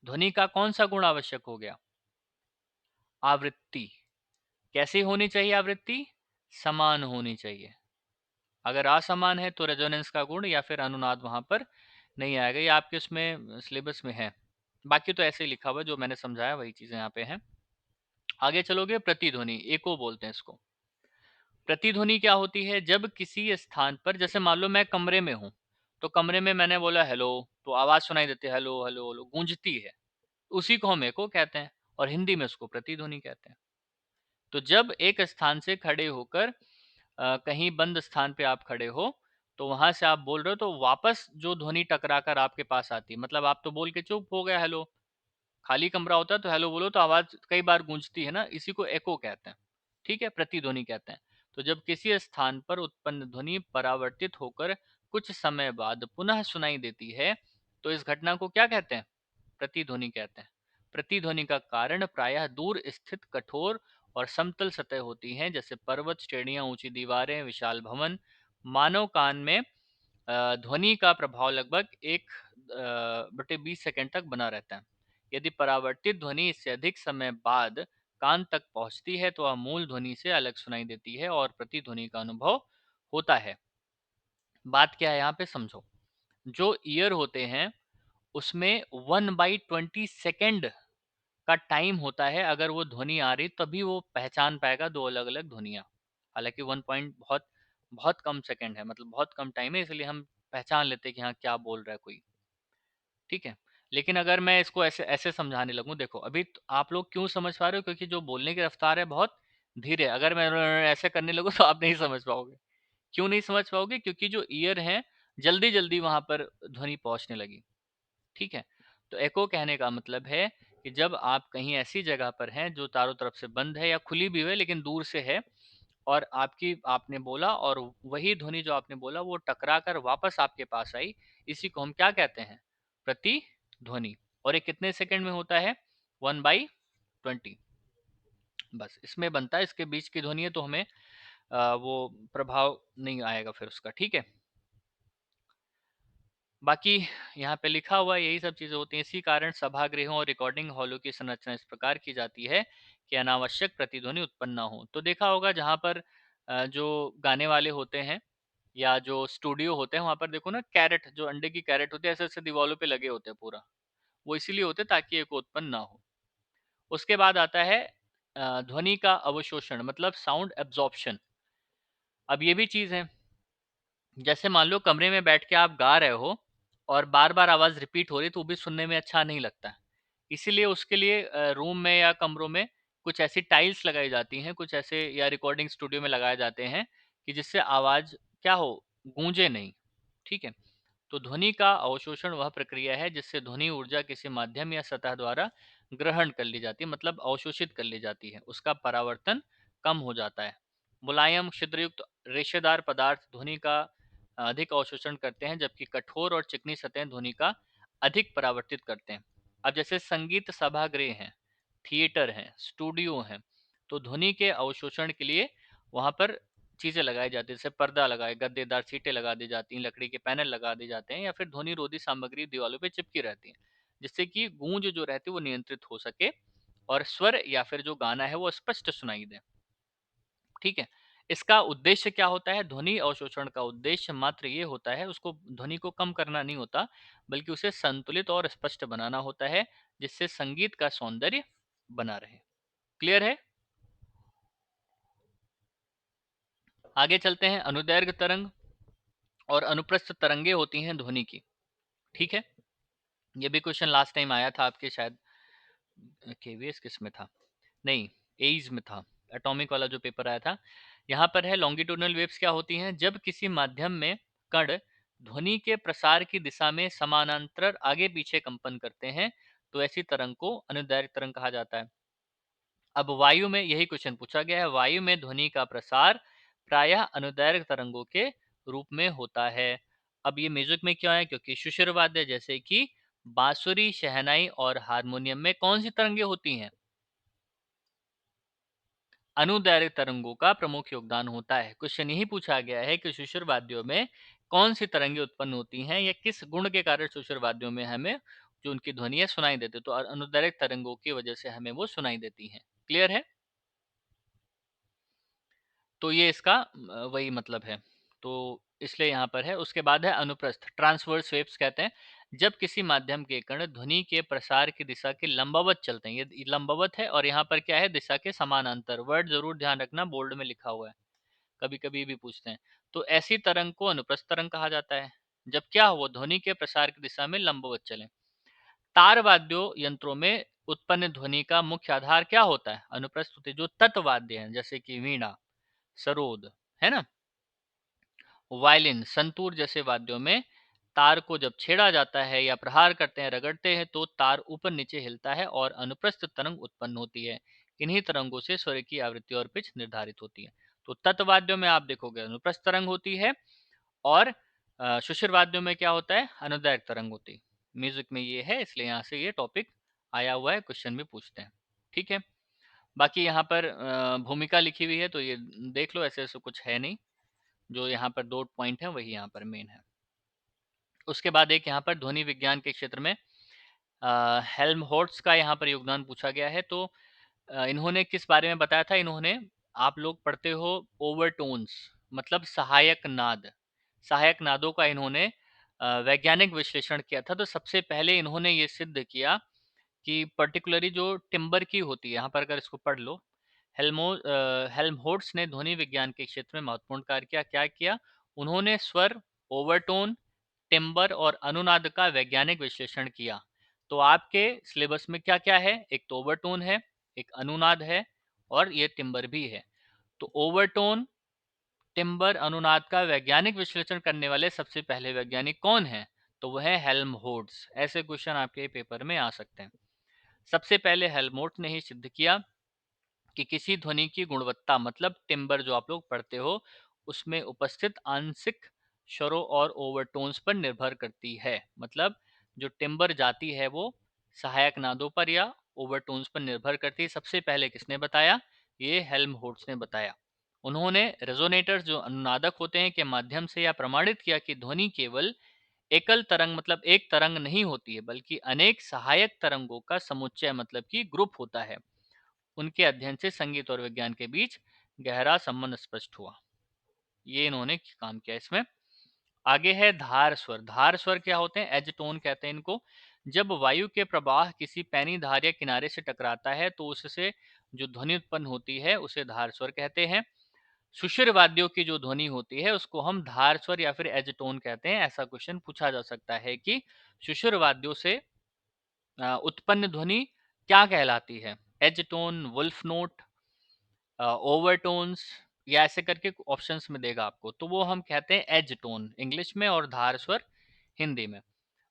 [SPEAKER 1] ध्वनि का कौन सा गुण आवश्यक हो गया? आवृत्ति। कैसी होनी चाहिए आवृत्ति? समान होनी चाहिए। अगर असमान है तो रेजोनेंस का गुण या फिर अनुनाद वहां पर नहीं आएगा। ये आपके उसमें सिलेबस में है, बाकी तो ऐसे ही लिखा हुआ है, जो मैंने समझाया वही चीजें यहाँ पे हैं। आगे चलोगे, प्रतिध्वनि, एको बोलते हैं इसको। प्रतिध्वनि क्या होती है? जब किसी स्थान पर, जैसे मान लो मैं कमरे में हूँ, तो कमरे में मैंने बोला हेलो, तो आवाज सुनाई देती है, हेलो हेलो हेलो, गूंजती है, उसी को हम एको कहते हैं, और हिंदी में उसको प्रतिध्वनि कहते हैं। तो जब एक स्थान से खड़े होकर कहीं बंद स्थान पे आप खड़े हो, तो वहां से आप बोल रहे हो, तो वापस जो ध्वनि टकरा कर आपके पास आती है, मतलब आप तो बोल के चुप हो गया हेलो, खाली कमरा होता है तो हेलो बोलो तो आवाज कई बार गूंजती है ना, इसी को एको कहते हैं। ठीक है, प्रतिध्वनि कहते हैं। तो जब किसी स्थान पर उत्पन्न ध्वनि परावर्तित होकर कुछ समय बाद पुनः सुनाई देती है, तो इस घटना को क्या कहते हैं? प्रतिध्वनि कहते हैं। प्रतिध्वनि का कारण प्रायः दूर स्थित कठोर और समतल सतह होती हैं, जैसे पर्वत श्रेणियां, ऊंची दीवारें, विशाल भवन। मानव कान में ध्वनि का प्रभाव लगभग 1/20 सेकंड तक बना रहता है। यदि परावर्तित ध्वनि इससे अधिक समय बाद कान तक पहुंचती है, तो वह मूल ध्वनि से अलग सुनाई देती है और प्रतिध्वनि का अनुभव होता है। बात क्या है यहाँ पे, समझो। जो ईयर होते हैं उसमें 1/20 सेकेंड का टाइम होता है। अगर वो ध्वनि आ रही तभी वो पहचान पाएगा दो अलग अलग ध्वनियाँ। हालांकि 1 पॉइंट बहुत बहुत कम सेकंड है, मतलब बहुत कम टाइम है, इसलिए हम पहचान लेते हैं कि हाँ क्या बोल रहा है कोई। ठीक है, लेकिन अगर मैं इसको ऐसे ऐसे समझाने लगूं, देखो अभी आप लोग क्यों समझ पा रहे हो, क्योंकि जो बोलने की रफ्तार है बहुत धीरे है। अगर मैं ऐसे करने लगूं तो आप नहीं समझ पाओगे। क्यों नहीं समझ पाओगे? क्योंकि जो ईयर है जल्दी जल्दी वहां पर ध्वनि पहुंचने लगी। ठीक है, तो एको कहने का मतलब है कि जब आप कहीं ऐसी जगह पर हैं जो चारों तरफ से बंद है या खुली भी है लेकिन दूर से है, और आपने बोला और वही ध्वनि जो आपने बोला वो टकरा कर वापस आपके पास आई, इसी को हम क्या कहते हैं? प्रतिध्वनि। और ये कितने सेकंड में होता है? 1/20। बस इसमें बनता है, इसके बीच की ध्वनि है तो हमें वो प्रभाव नहीं आएगा फिर उसका। ठीक है, बाकी यहाँ पे लिखा हुआ है, यही सब चीजें होती हैं। इसी कारण सभागृहों और रिकॉर्डिंग हॉलों की संरचना इस प्रकार की जाती है कि अनावश्यक प्रतिध्वनि उत्पन्न ना हो। तो देखा होगा जहाँ पर जो गाने वाले होते हैं या जो स्टूडियो होते हैं, वहां पर देखो ना, कैरेट, जो अंडे की कैरेट होती है, ऐसे ऐसे दीवारों पे लगे होते हैं पूरा। वो इसीलिए होते हैं ताकि एक उत्पन्न ना हो। उसके बाद आता है ध्वनि का अवशोषण, मतलब साउंड एब्जॉर्प्शन। अब ये भी चीज है, जैसे मान लो कमरे में बैठ के आप गा रहे हो और बार बार आवाज रिपीट हो रही, तो वो भी सुनने में अच्छा नहीं लगता। इसीलिए उसके लिए रूम में या कमरों में कुछ ऐसी टाइल्स लगाई जाती हैं, कुछ ऐसे, या रिकॉर्डिंग स्टूडियो में लगाए जाते हैं कि जिससे आवाज क्या हो, गूंजे नहीं। ठीक है, तो ध्वनि का अवशोषण वह प्रक्रिया है जिससे ध्वनि ऊर्जा किसी माध्यम या सतह द्वारा ग्रहण कर ली जाती है, मतलब अवशोषित कर ली जाती है, उसका परावर्तन कम हो जाता है। मुलायम छिद्रयुक्त रेशेदार पदार्थ ध्वनि का अधिक अवशोषण करते हैं, जबकि कठोर और चिकनी सतहें ध्वनि का अधिक परावर्तित करते हैं। अब जैसे संगीत सभागृह हैं, थिएटर हैं, स्टूडियो हैं, तो ध्वनि के अवशोषण के लिए वहां पर चीजें लगाई जाती है, जैसे पर्दा लगाए, गद्देदार सीटें लगा दी जाती हैं, लकड़ी के पैनल लगा दिए जाते हैं, या फिर ध्वनि रोधी सामग्री दीवारों पे चिपकी रहती है, जिससे कि गूंज जो रहती है वो नियंत्रित हो सके और स्वर या फिर जो गाना है वो स्पष्ट सुनाई दे। ठीक है, इसका उद्देश्य क्या होता है? ध्वनि अवशोषण का उद्देश्य मात्र ये होता है, उसको ध्वनि को कम करना नहीं होता, बल्कि उसे संतुलित और स्पष्ट बनाना होता है, जिससे संगीत का सौंदर्य बना रहे। क्लियर है? आगे चलते हैं। अनुदैर्घ्य तरंग और अनुप्रस्थ तरंगे होती हैं ध्वनि की। ठीक है, ये भी क्वेश्चन लास्ट टाइम आया था आपके, शायद केवीएस किस में था, नहीं एज में था, एटॉमिक वाला जो पेपर आया था। यहाँ पर है, लॉन्गिट्यूडनल वेव्स क्या होती हैं? जब किसी माध्यम में कण ध्वनि के प्रसार की दिशा में समानांतर आगे पीछे कंपन करते हैं, तो ऐसी तरंग को अनुदैर्घ्य तरंग कहा जाता है। अब वायु में यही क्वेश्चन पूछा गया है, वायु में ध्वनि का प्रसार प्रायः अनुदैर्घ्य तरंगों के रूप में होता है। अब ये म्यूजिक में क्यों है? क्योंकि सुषुर वाद्य जैसे कि बांसुरी, शहनाई और हारमोनियम में कौन सी तरंगे होती हैं? अनुदैर्घ्य तरंगों का प्रमुख योगदान होता है। क्वेश्चन यही पूछा गया है कि सुषुर वाद्यों में कौन सी तरंगे उत्पन्न होती हैं, या किस गुण के कारण सुषुर वाद्यों में हमें जो उनकी ध्वनि है सुनाई देती है, तो अनुदैर्घ्य तरंगों की वजह से हमें वो सुनाई देती हैं। क्लियर है? तो ये इसका वही मतलब है, तो इसलिए यहाँ पर है। उसके बाद है अनुप्रस्थ, ट्रांसवर्स वेव्स कहते हैं जब किसी माध्यम के कण ध्वनि के प्रसार की दिशा के लंबवत चलते हैं। ये लंबवत है और यहाँ पर क्या है, दिशा के समानांतर। वर्ड जरूर ध्यान रखना, बोल्ड में लिखा हुआ है, कभी कभी भी पूछते हैं। तो ऐसी तरंग को अनुप्रस्थ तरंग कहा जाता है जब क्या हो, ध्वनि के प्रसार की दिशा में लंबवत चले। तार वाद्यों यंत्रों में उत्पन्न ध्वनि का मुख्य आधार क्या होता है, अनुप्रस्थ होते। जो तत्वाद्य हैं जैसे कि वीणा, सरोद, है ना, वायलिन, संतूर जैसे वाद्यों में तार को जब छेड़ा जाता है या प्रहार करते हैं, रगड़ते हैं, तो तार ऊपर नीचे हिलता है और अनुप्रस्थ तरंग उत्पन्न होती है। इन्हीं तरंगों से स्वर की आवृत्ति और पिच निर्धारित होती है। तो तत्वाद्यों में आप देखोगे अनुप्रस्थ तरंग होती है, और शुशिर वाद्यों में क्या होता है, अनुदैर्घ्य तरंग होती है। म्यूजिक में ये है, इसलिए यहाँ से ये टॉपिक आया हुआ है, क्वेश्चन भी पूछते हैं। ठीक है, बाकी यहाँ पर भूमिका लिखी हुई है तो ये देख लो, ऐसे ऐसे कुछ है नहीं। जो यहाँ पर दो पॉइंट है वही यहाँ पर मेन है। उसके बाद एक यहाँ पर ध्वनि विज्ञान के क्षेत्र में हेल्महोल्ट्ज का यहाँ पर योगदान पूछा गया है। तो इन्होंने किस बारे में बताया था, इन्होंने, आप लोग पढ़ते हो ओवरटोन्स, मतलब सहायक नाद, सहायक नादों का इन्होंने वैज्ञानिक विश्लेषण किया था। तो सबसे पहले इन्होंने ये सिद्ध किया कि पर्टिकुलरली जो टिम्बर की होती है, यहाँ पर अगर इसको पढ़ लो, हेल्महोल्ट्ज ने ध्वनि विज्ञान के क्षेत्र में महत्वपूर्ण कार्य किया। क्या किया उन्होंने, स्वर, ओवरटोन, टिम्बर और अनुनाद का वैज्ञानिक विश्लेषण किया। तो आपके सिलेबस में क्या क्या है, एक तो ओवरटोन है, एक अनुनाद है, और ये टिम्बर भी है। तो ओवरटोन, टिम्बर, अनुनाद का वैज्ञानिक विश्लेषण करने वाले सबसे पहले वैज्ञानिक कौन है, तो वह है हेल्महोल्ट्ज। ऐसे क्वेश्चन आपके पेपर में आ सकते हैं। सबसे पहले हेल्महोल्ट्ज ने ही सिद्ध किया कि किसी ध्वनि की गुणवत्ता, मतलब टिम्बर जो आप लोग पढ़ते हो, उसमें उपस्थित आंशिक स्वरों और ओवरटोन्स पर निर्भर करती है। मतलब जो टिम्बर जाती है वो सहायक नादों पर या ओवरटोन्स पर निर्भर करती है। सबसे पहले किसने बताया, ये हेल्महोल्ट्ज ने बताया। उन्होंने रेजोनेटर्स, जो अनुनादक होते हैं, के माध्यम से यह प्रमाणित किया कि ध्वनि केवल एकल तरंग, मतलब एक तरंग नहीं होती है, बल्कि अनेक सहायक तरंगों का समुच्चय, मतलब कि ग्रुप होता है। उनके अध्ययन से संगीत और विज्ञान के बीच गहरा संबंध स्पष्ट हुआ। ये इन्होंने काम किया इसमें। आगे है धार स्वर। धार स्वर क्या होते हैं, एज टोन कहते हैं इनको। जब वायु के प्रवाह किसी पैनी धार या किनारे से टकराता है तो उससे जो ध्वनि उत्पन्न होती है उसे धार स्वर कहते हैं। सुषिर वाद्यों की जो ध्वनि होती है उसको हम धार स्वर या फिर एज टोन कहते हैं। ऐसा क्वेश्चन पूछा जा सकता है कि सुषिर वाद्यों से उत्पन्न ध्वनि क्या कहलाती है, edge tone, wolf note, overtones, या ऐसे करके ऑप्शंस में देगा आपको। तो वो हम कहते हैं एज टोन इंग्लिश में, और धार स्वर हिंदी में।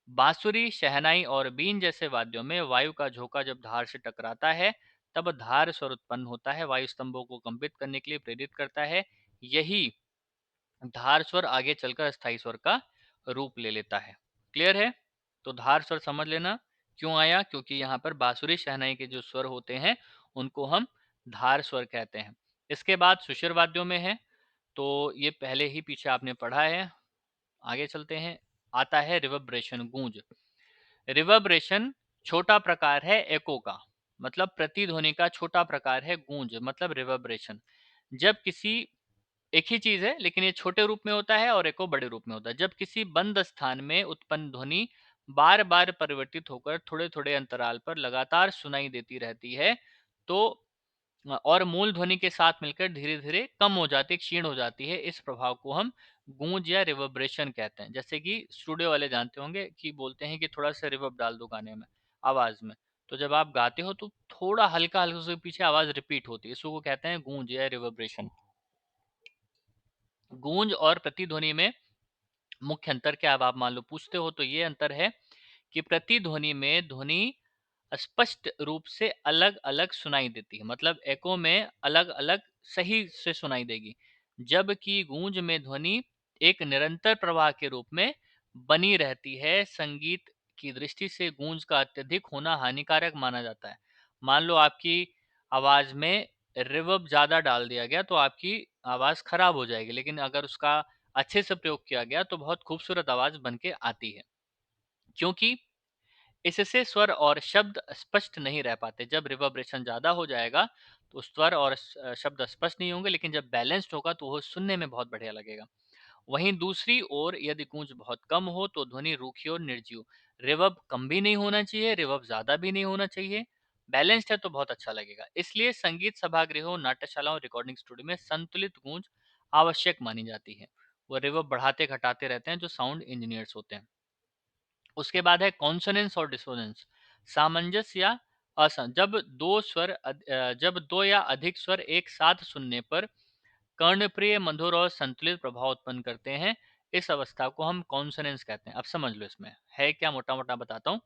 [SPEAKER 1] बांसुरी, शहनाई और बीन जैसे वाद्यों में वायु का झोंका जब धार से टकराता है तब धार स्वर उत्पन्न होता है, वायु स्तंभों को कंपित करने के लिए प्रेरित करता है। यही धार स्वर आगे चलकर स्थायी स्वर का रूप ले लेता है। क्लियर है, तो धार स्वर समझ लेना क्यों आया, क्योंकि यहाँ पर बांसुरी, शहनाई के जो स्वर होते हैं उनको हम धार स्वर कहते हैं। इसके बाद सुषिर वाद्यों में है, तो ये पहले ही पीछे आपने पढ़ा है। आगे चलते हैं, आता है रिवर्ब्रेशन, गूंज। रिवर्ब्रेशन छोटा प्रकार है एको का, मतलब प्रतिध्वनि का छोटा प्रकार है गूंज, मतलब रिवर्ब्रेशन। जब किसी, एक ही चीज है लेकिन ये छोटे रूप में होता है और एको बड़े रूप में होता है। जब किसी बंद स्थान में उत्पन्न ध्वनि बार बार परिवर्तित होकर थोड़े थोड़े अंतराल पर लगातार सुनाई देती रहती है, तो और मूल ध्वनि के साथ मिलकर धीरे धीरे कम हो जाती है, क्षीण हो जाती है, इस प्रभाव को हम गूंज या रिवर्ब्रेशन कहते हैं। जैसे कि स्टूडियो वाले जानते होंगे कि बोलते हैं कि थोड़ा सा रिवर्ब डाल दो गाने में, आवाज में। तो जब आप गाते हो तो थोड़ा हल्का हल्का उसके पीछे आवाज रिपीट होती है, इसको कहते हैं गूंज या रिवर्ब्रेशन। गूंज और प्रतिध्वनि में मुख्य अंतर क्या है, अब आप मान लो पूछते हो, तो ये अंतर है कि प्रतिध्वनि में ध्वनि स्पष्ट रूप से अलग अलग सुनाई देती है, मतलब एको में अलग अलग सही से सुनाई देगी, जबकि गूंज में ध्वनि एक निरंतर प्रवाह के रूप में बनी रहती है। संगीत की दृष्टि से गूंज का अत्यधिक होना हानिकारक माना जाता है। मान लो आपकी आवाज में रिवर्ब ज्यादा डाल दिया गया तो आपकी आवाज खराब हो जाएगी, लेकिन अगर उसका अच्छे से प्रयोग किया गया तो बहुत खूबसूरत आवाज बन के आती है। क्योंकि इससे स्वर और शब्द स्पष्ट नहीं रह पाते। जब रिवर्बरेशन ज़्यादा हो जाएगा तो स्वर और शब्द स्पष्ट नहीं होंगे, लेकिन जब बैलेंस्ड होगा तो वो सुनने में बहुत बढ़िया लगेगा। वहीं दूसरी ओर यदि गूंज बहुत कम हो तो ध्वनि रूखी और निर्जीव। रिवर्ब कम भी नहीं होना चाहिए, रिवर्ब ज्यादा भी नहीं होना चाहिए, बैलेंस्ड है तो बहुत अच्छा लगेगा। इसलिए संगीत सभागृहों, नाट्यशालाओं, रिकॉर्डिंग स्टूडियो में संतुलित गूंज आवश्यक मानी जाती है। वो रिवर्ब बढ़ाते घटाते रहते हैं जो साउंड इंजीनियर्स होते हैं। उसके बाद है कॉन्सोनेंस और डिसोनेंस, सामंजस्य या जब दो जब दो या अधिक स्वर एक साथ सुनने पर कर्णप्रिय, मधुर और संतुलित प्रभाव उत्पन्न करते हैं। इस अवस्था को हम कॉन्सोनेंस कहते हैं। अब समझ लो इसमें है क्या, मोटा मोटा बताता हूँ।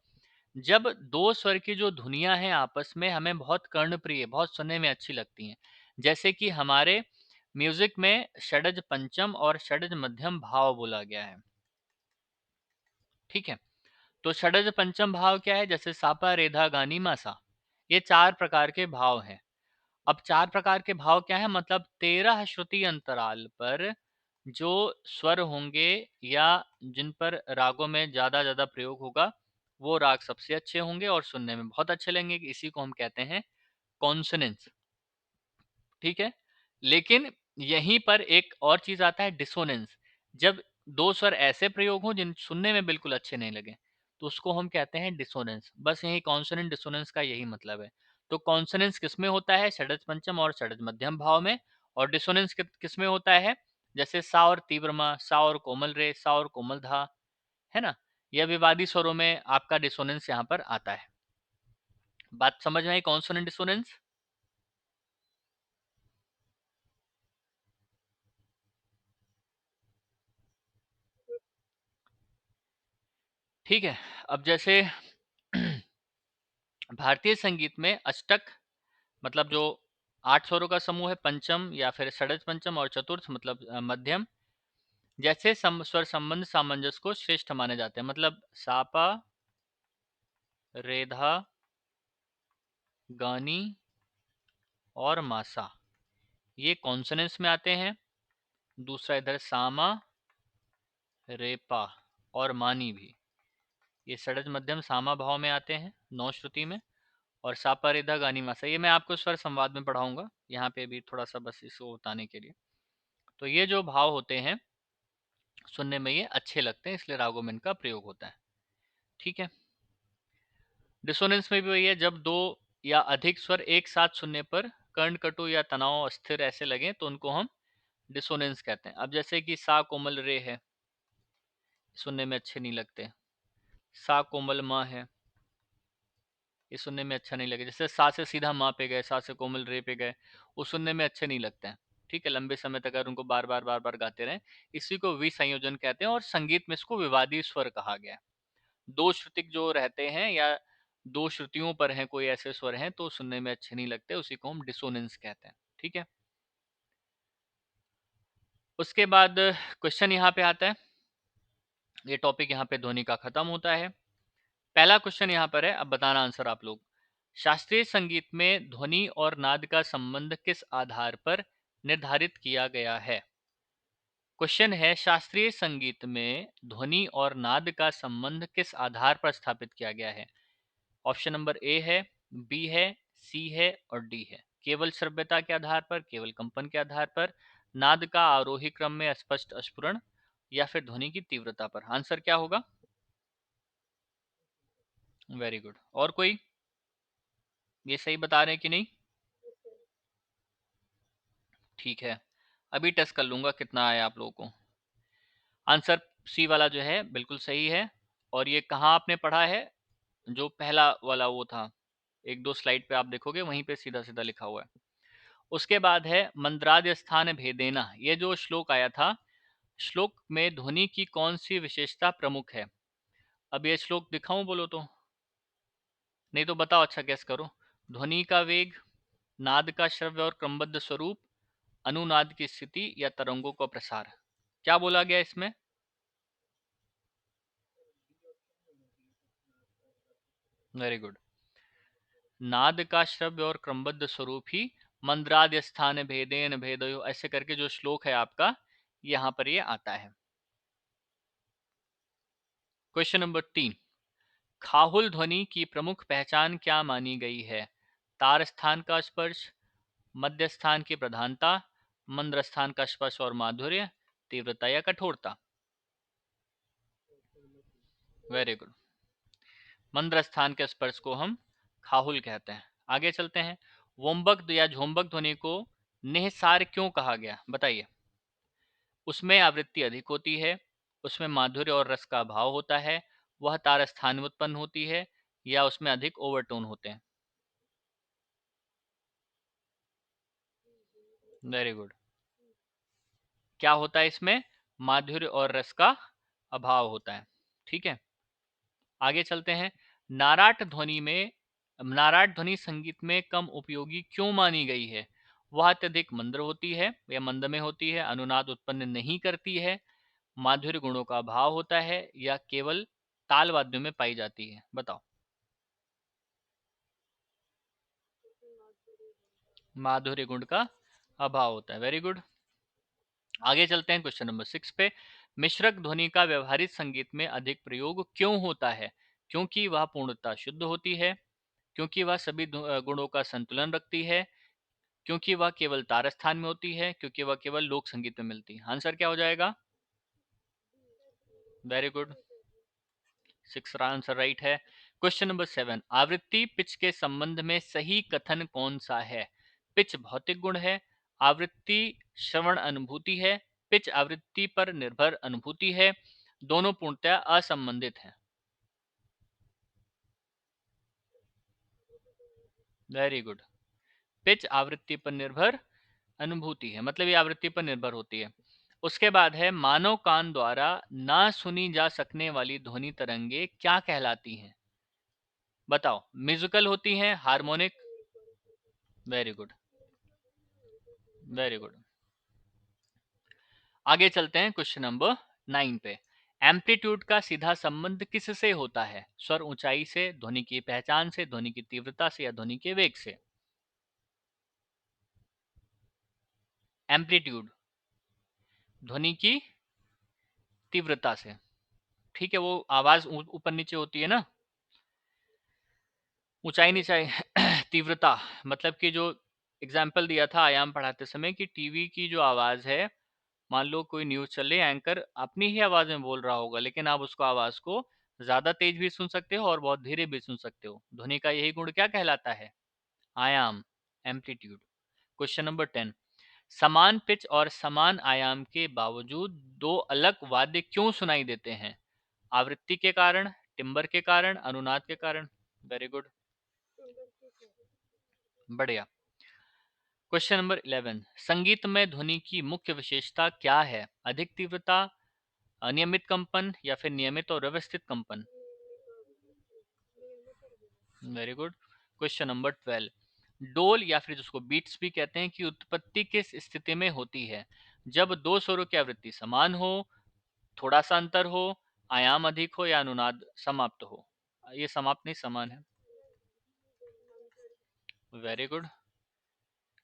[SPEAKER 1] जब दो स्वर की जो धुनियां हैं आपस में हमें बहुत कर्णप्रिय, बहुत सुनने में अच्छी लगती हैं, जैसे कि हमारे म्यूजिक में षडज पंचम और षडज मध्यम भाव बोला गया है। ठीक है, तो षडज पंचम भाव क्या है? जैसे सापा रेधा गानी मासा, ये चार प्रकार के भाव हैं। अब चार प्रकार के भाव क्या है? मतलब 13 श्रुति अंतराल पर जो स्वर होंगे या जिन पर रागों में ज्यादा ज्यादा प्रयोग होगा, वो राग सबसे अच्छे होंगे और सुनने में बहुत अच्छे लगेंगे। इसी को हम कहते हैं कॉन्सोनेंस। ठीक है, लेकिन यहीं पर एक और चीज आता है डिसोनेंस। जब दो स्वर ऐसे प्रयोग हो जिन सुनने में बिल्कुल अच्छे नहीं लगे, तो उसको हम कहते हैं डिसोनेंस। बस यही कॉन्सोनेंट डिसोनेंस का यही मतलब है। तो कॉन्सोनेंस किसमें होता है? षडज पंचम और षडज मध्यम भाव में। और डिसोनेंस किसमें होता है? जैसे सा और तीव्रमा, सा और कोमल रे, सा और कोमल धा, है ना। यह विवादी स्वरों में आपका डिसोनेंस यहाँ पर आता है। बात समझ में आई? Consonant dissonance. ठीक है, अब जैसे भारतीय संगीत में अष्टक मतलब जो 8 स्वरों का समूह है, पंचम या फिर षडज पंचम, और चतुर्थ मतलब मध्यम जैसे स्वर संबंध सामंजस्य को श्रेष्ठ माने जाते हैं। मतलब सापा, रेधा, गानी और मासा, ये कॉन्सोनेंस में आते हैं। दूसरा इधर सामा, रेपा और मानी भी, ये षडज मध्यम सामा भाव में आते हैं 9 श्रुति में। और सापा, रेधा, गानी, मासा, ये मैं आपको स्वर संवाद में पढ़ाऊंगा, यहाँ पे भी थोड़ा सा बस इसको बताने के लिए। तो ये जो भाव होते हैं सुनने में ये अच्छे लगते हैं, इसलिए रागों में इनका प्रयोग होता है। ठीक है, डिसोनेंस में भी वही है, जब दो या अधिक स्वर एक साथ सुनने पर कर्णकटु या तनाव अस्थिर ऐसे लगे तो उनको हम डिसोनेंस कहते हैं। अब जैसे कि सा कोमल रे है, सुनने में अच्छे नहीं लगते। सा कोमल माँ है, ये सुनने में अच्छा नहीं लगे। जैसे सा से सीधा माँ पे गए, सा से कोमल रे पे गए, वो सुनने में अच्छे नहीं लगते हैं। ठीक है, लंबे समय तक अगर उनको बार बार बार बार गाते रहें, इसी को विसंयोजन कहते हैं। और संगीत में इसको विवादी स्वर कहा गया है। दो श्रुतिक जो रहते हैं या दो श्रुतियों पर हैं कोई ऐसे स्वर हैं तो सुनने में अच्छे नहीं लगते, उसी को हम डिसोनेंस कहते हैं। ठीक है, उसके बाद क्वेश्चन यहाँ पे आता है। ये टॉपिक यहाँ पे ध्वनि का खत्म होता है। पहला क्वेश्चन यहाँ पर है, अब बताना आंसर आप लोग। शास्त्रीय संगीत में ध्वनि और नाद का संबंध किस आधार पर निर्धारित किया गया है? क्वेश्चन है, शास्त्रीय संगीत में ध्वनि और नाद का संबंध किस आधार पर स्थापित किया गया है? ऑप्शन नंबर ए है, बी है, सी है और डी है। केवल श्रव्यता के आधार पर, केवल कंपन के आधार पर, नाद का आरोही क्रम में स्पष्ट अस्फुरण, या फिर ध्वनि की तीव्रता पर। आंसर क्या होगा? Very good. और कोई ये सही बता रहे हैं कि नहीं? ठीक है, अभी टेस्ट कर लूंगा कितना आया आप लोगों को। आंसर सी वाला जो है बिल्कुल सही है। और ये कहाँ आपने पढ़ा है? जो पहला वाला वो था, एक दो स्लाइड पे आप देखोगे वहीं पे सीधा सीधा लिखा हुआ है। उसके बाद है मंद्राद्य स्थान भेदेना, ये जो श्लोक आया था, श्लोक में ध्वनि की कौन सी विशेषता प्रमुख है? अब ये श्लोक दिखाऊं बोलो तो? नहीं तो बताओ, अच्छा गैस करो। ध्वनि का वेग, नाद का श्रव्य और क्रमबद्ध स्वरूप, अनुनाद की स्थिति, या तरंगों का प्रसार। क्या बोला गया इसमें? Very good. नाद का श्रव्य और क्रमबद्ध स्वरूप ही मंद्राद्य स्थान भेदेन भेदयो, ऐसे करके जो श्लोक है आपका, यहाँ पर ये आता है। क्वेश्चन नंबर 3, खाहुल ध्वनि की प्रमुख पहचान क्या मानी गई है? तार स्थान का स्पर्श, मध्य स्थान की प्रधानता, मंद्र स्थान का स्पर्श और माधुर्य, तीव्रता या कठोरता। Very good. मंद्र स्थान के स्पर्श को हम खाहुल कहते हैं। आगे चलते हैं। वोम्बक या झोंबक ध्वनि को निहसार क्यों कहा गया, बताइए। उसमें आवृत्ति अधिक होती है, उसमें माधुर्य और रस का अभाव होता है, वह तार स्थान में उत्पन्न होती है, या उसमें अधिक ओवरटोन होते हैं। Very good. क्या होता है इसमें? माधुर्य और रस का अभाव होता है। ठीक है, आगे चलते हैं। नाराट ध्वनि में नाराट ध्वनि संगीत में कम उपयोगी क्यों मानी गई है? वह अत्यधिक मंद्र होती है या मंद में होती है, अनुनाद उत्पन्न नहीं करती है, माधुर्य गुणों का अभाव होता है, या केवल ताल वाद्यों में पाई जाती है, बताओ। माधुर्य गुण का अभाव होता है। Very good. आगे चलते हैं क्वेश्चन नंबर 6 पे। मिश्रक ध्वनि का व्यवहारिक संगीत में अधिक प्रयोग क्यों होता है? क्योंकि वह पूर्णतः शुद्ध होती है, क्योंकि वह सभी गुणों का संतुलन रखती है, क्योंकि वह केवल तारस्थान में होती है, क्योंकि वह केवल लोक संगीत में मिलती है। आंसर क्या हो जाएगा? Very good. 6 आंसर राइट है। Question number 7। आवृत्ति पिच के संबंध में सही कथन कौन सा है? पिच भौतिक गुण है, आवृत्ति श्रवण अनुभूति है, पिच आवृत्ति पर निर्भर अनुभूति है, दोनों पूर्णतया असंबंधित हैं। Very good. पिच आवृत्ति पर निर्भर अनुभूति है, मतलब ये आवृत्ति पर निर्भर होती है। उसके बाद है, मानव कान द्वारा ना सुनी जा सकने वाली ध्वनि तरंगे क्या कहलाती हैं? बताओ। म्यूजिकल होती हैं, harmonic. Very good. Very good. आगे चलते हैं क्वेश्चन नंबर 9 पे। एम्पलीट्यूड का सीधा संबंध किससे होता है? स्वर ऊंचाई से, ध्वनि की पहचान से, ध्वनि की तीव्रता से, या ध्वनि के वेग से? एम्पलीट्यूड ध्वनि की तीव्रता से। ठीक है, वो आवाज ऊपर नीचे होती है ना, ऊंचाई नीचाई तीव्रता। मतलब कि जो एग्जाम्पल दिया था आयाम पढ़ाते समय कि टीवी की जो आवाज है, मान लो कोई न्यूज चल रही है, एंकर अपनी ही आवाज में बोल रहा होगा, लेकिन आप उसको आवाज को ज्यादा तेज भी सुन सकते हो और बहुत धीरे भी सुन सकते हो। ध्वनि का यही गुण क्या कहलाता है? आयाम, एम्पलीट्यूड। Question number 10। समान पिच और समान आयाम के बावजूद दो अलग वाद्य क्यों सुनाई देते हैं? आवृत्ति के कारण, टिम्बर के कारण, अनुनाद के कारण? Very good. बढ़िया। Question number 11। संगीत में ध्वनि की मुख्य विशेषता क्या है? अधिक तीव्रता, अनियमित कंपन, या फिर नियमित और व्यवस्थित कंपन? Very good. Question number 12। डोल या फिर जिसको बीट्स भी कहते हैं की उत्पत्ति किस स्थिति में होती है? जब दो स्वरों की आवृत्ति समान हो, थोड़ा सा अंतर हो, आयाम अधिक हो, या अनुनाद समाप्त हो? ये समाप्त नहीं, समान है। Very good.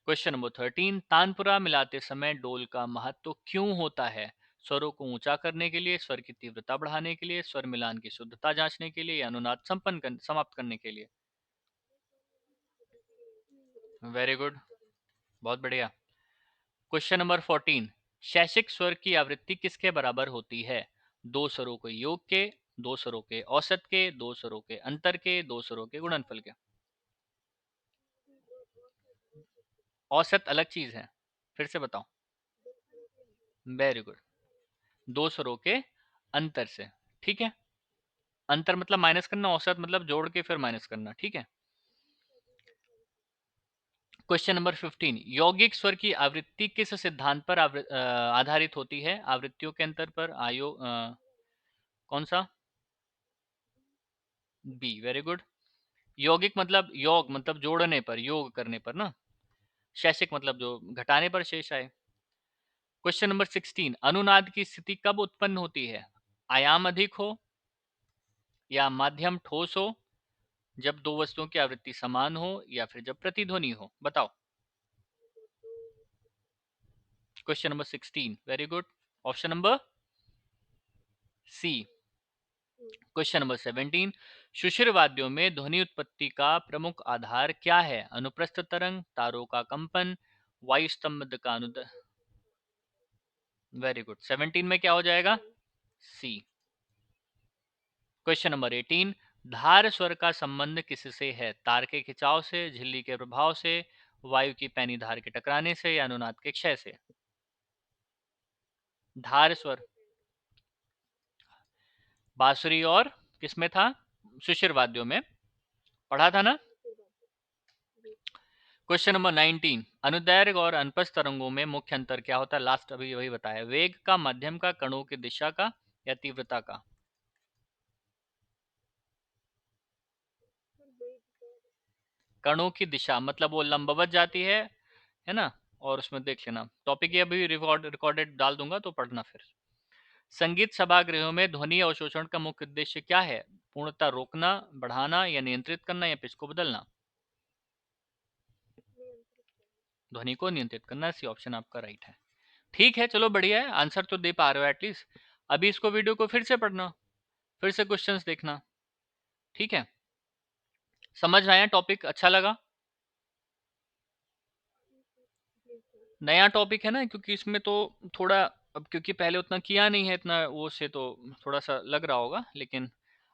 [SPEAKER 1] Question number 13। Tanpura मिलाते समय डोल का महत्व क्यों होता है? स्वरों को ऊंचा करने के लिए, स्वर की तीव्रता बढ़ाने के लिए, स्वर मिलान की शुद्धता जांचने के लिए, या अनुनाद समाप्त करने के लिए? Very good. बहुत बढ़िया। Question number 14। शैशिक स्वर की आवृत्ति किसके बराबर होती है? दो स्वरों के योग के, दो स्वरों के औसत के, दो स्वरों के अंतर के, दो स्वरों के गुणनफल के? औसत अलग चीज है, फिर से बताओ। Very good. दो स्वरों के अंतर से। ठीक है, अंतर मतलब माइनस करना, औसत मतलब जोड़ के फिर माइनस करना। ठीक है। Question number 15। यौगिक स्वर की आवृत्ति किस सिद्धांत पर आधारित होती है? आवृत्तियों के अंतर पर, कौन सा? बी। Very good. यौगिक मतलब योग मतलब जोड़ने पर, योग करने पर ना। शैशिक मतलब जो घटाने पर शेष आए। Question number 16। अनुनाद की स्थिति कब उत्पन्न होती है? आयाम अधिक हो, या माध्यम ठोस हो, जब दो वस्तुओं की आवृत्ति समान हो, या फिर जब प्रतिध्वनि हो? बताओ। Question number 16। Very good. Option number C. Question number 17, सुषिर वाद्यों में ध्वनि उत्पत्ति का प्रमुख आधार क्या है? अनुप्रस्थ तरंग, तारों का कंपन, वायु स्तंभ का अनुद। Very good. 17 में क्या हो जाएगा? सी। क्वेश्चन नंबर 18, धार स्वर का संबंध किससे है? तार के खिंचाव से, झिल्ली के प्रभाव से, वायु की पैनी धार के टकराने से, या अनुनाद के क्षय से? धार स्वर बांसुरी और किसमें था? सुषिर वाद्यों में पढ़ा था ना। क्वेश्चन नंबर 19, अनुदैर्घ्य और अनुप्रस्थ तरंगों में मुख्य अंतर क्या होता है? लास्ट अभी वही बताया। वेग का, मध्यम का, कणों की दिशा का, या तीव्रता का? कणों की दिशा मतलब वो लंबवत जाती है ना। और उसमें देख लेना टॉपिक, ये अभी रिकॉर्डेड डाल दूंगा तो पढ़ना फिर। संगीत सभागृहों में ध्वनि अवशोषण का मुख्य उद्देश्य क्या है? पूर्णतः रोकना, बढ़ाना, या नियंत्रित करना, या पिच को बदलना? ध्वनि को नियंत्रित करना। सी ऑप्शन आपका राइट है। ठीक है, चलो बढ़िया है, आंसर तो दे पा रहे हो एटलीस्ट। अभी इसको वीडियो को फिर से पढ़ना, फिर से क्वेश्चंस देखना। ठीक है, समझ आया? टॉपिक अच्छा लगा? नया टॉपिक है ना, क्योंकि इसमें तो थोड़ा, अब क्योंकि पहले उतना किया नहीं है इतना वो से, तो थोड़ा सा लग रहा होगा। लेकिन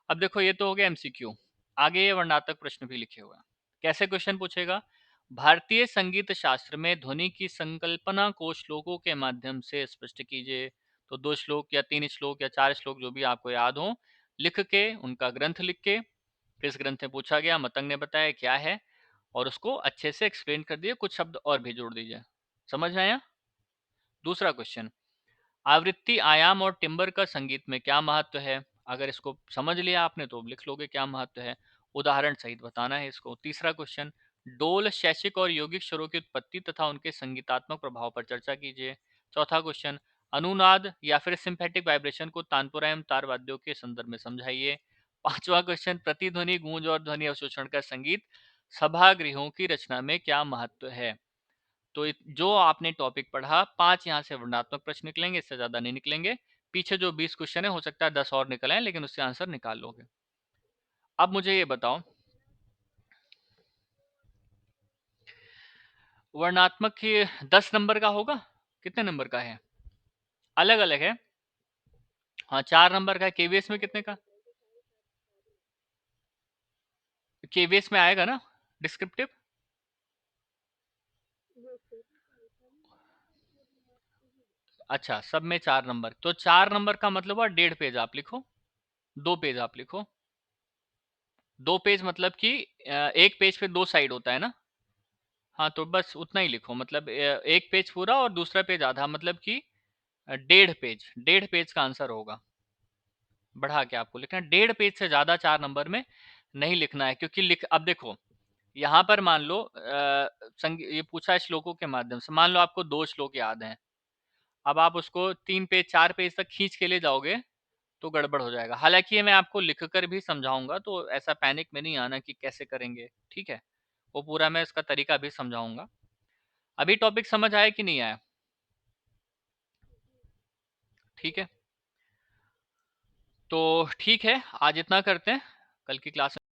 [SPEAKER 1] अब देखो, ये तो हो गया एमसीक्यू। आगे ये वर्णनात्मक प्रश्न भी लिखे हुए हैं। कैसे क्वेश्चन पूछेगा? भारतीय संगीत शास्त्र में ध्वनि की संकल्पना को श्लोकों के माध्यम से स्पष्ट कीजिए। तो 2 श्लोक या 3 श्लोक या 4 श्लोक जो भी आपको याद हो, लिख के उनका ग्रंथ लिख के, किस ग्रंथ में पूछा गया, मतंग ने बताया क्या है, और उसको अच्छे से एक्सप्लेन कर दिए, कुछ शब्द और भी जोड़ दीजिए। समझ में आया? दूसरा क्वेश्चन, आवृत्ति, आयाम और टिम्बर का संगीत में क्या महत्व है? अगर इसको समझ लिया आपने तो लिख लोगे क्या महत्व है, उदाहरण सहित बताना है इसको। तीसरा क्वेश्चन, डोल, शैशिक और यौगिक स्वरों की उत्पत्ति तथा उनके संगीतात्मक प्रभाव पर चर्चा कीजिए। चौथा क्वेश्चन, अनुनाद या फिर सिंपैथिक वाइब्रेशन को तानपुरा एवं तार वाद्यों के संदर्भ में समझाइए। पांचवा क्वेश्चन, प्रतिध्वनि, गूंज और ध्वनि अवशोषण का संगीत सभागृहों की रचना में क्या महत्व है? तो जो आपने टॉपिक पढ़ा, 5 यहाँ से वर्णनात्मक प्रश्न निकलेंगे, इससे ज्यादा नहीं निकलेंगे। पीछे जो 20 क्वेश्चन है, हो सकता है 10 और निकल आए, लेकिन उससे आंसर निकाल लोगे। अब मुझे ये बताओ, वर्णनात्मक की 10 नंबर का होगा, कितने नंबर का है? अलग अलग है। हाँ, 4 नंबर का है। केवीएस में कितने का? केवीएस में आएगा ना डिस्क्रिप्टिव। अच्छा, सब में 4 नंबर, तो 4 नंबर का मतलब हुआ 1.5 पेज आप लिखो, 2 पेज आप लिखो। 2 पेज मतलब कि एक पेज पे 2 साइड होता है ना। हाँ, तो बस उतना ही लिखो, मतलब एक पेज पूरा और दूसरा पेज आधा, मतलब कि 1.5 पेज का आंसर होगा। बढ़ा के आपको लिखना है, 1.5 पेज से ज्यादा 4 नंबर में नहीं लिखना है, क्योंकि अब देखो, यहाँ पर मान लो ये पूछा है श्लोकों के माध्यम से, मान लो आपको 2 श्लोक याद हैं। अब आप उसको 3 पेज 4 पेज तक खींच के ले जाओगे तो गड़बड़ हो जाएगा। हालांकि ये मैं आपको लिखकर भी समझाऊंगा, तो ऐसा पैनिक में नहीं आना कि कैसे करेंगे। ठीक है, वो पूरा मैं इसका तरीका भी समझाऊंगा। अभी टॉपिक समझ आया कि नहीं आया? ठीक है, तो ठीक है, आज इतना करते हैं। कल की क्लास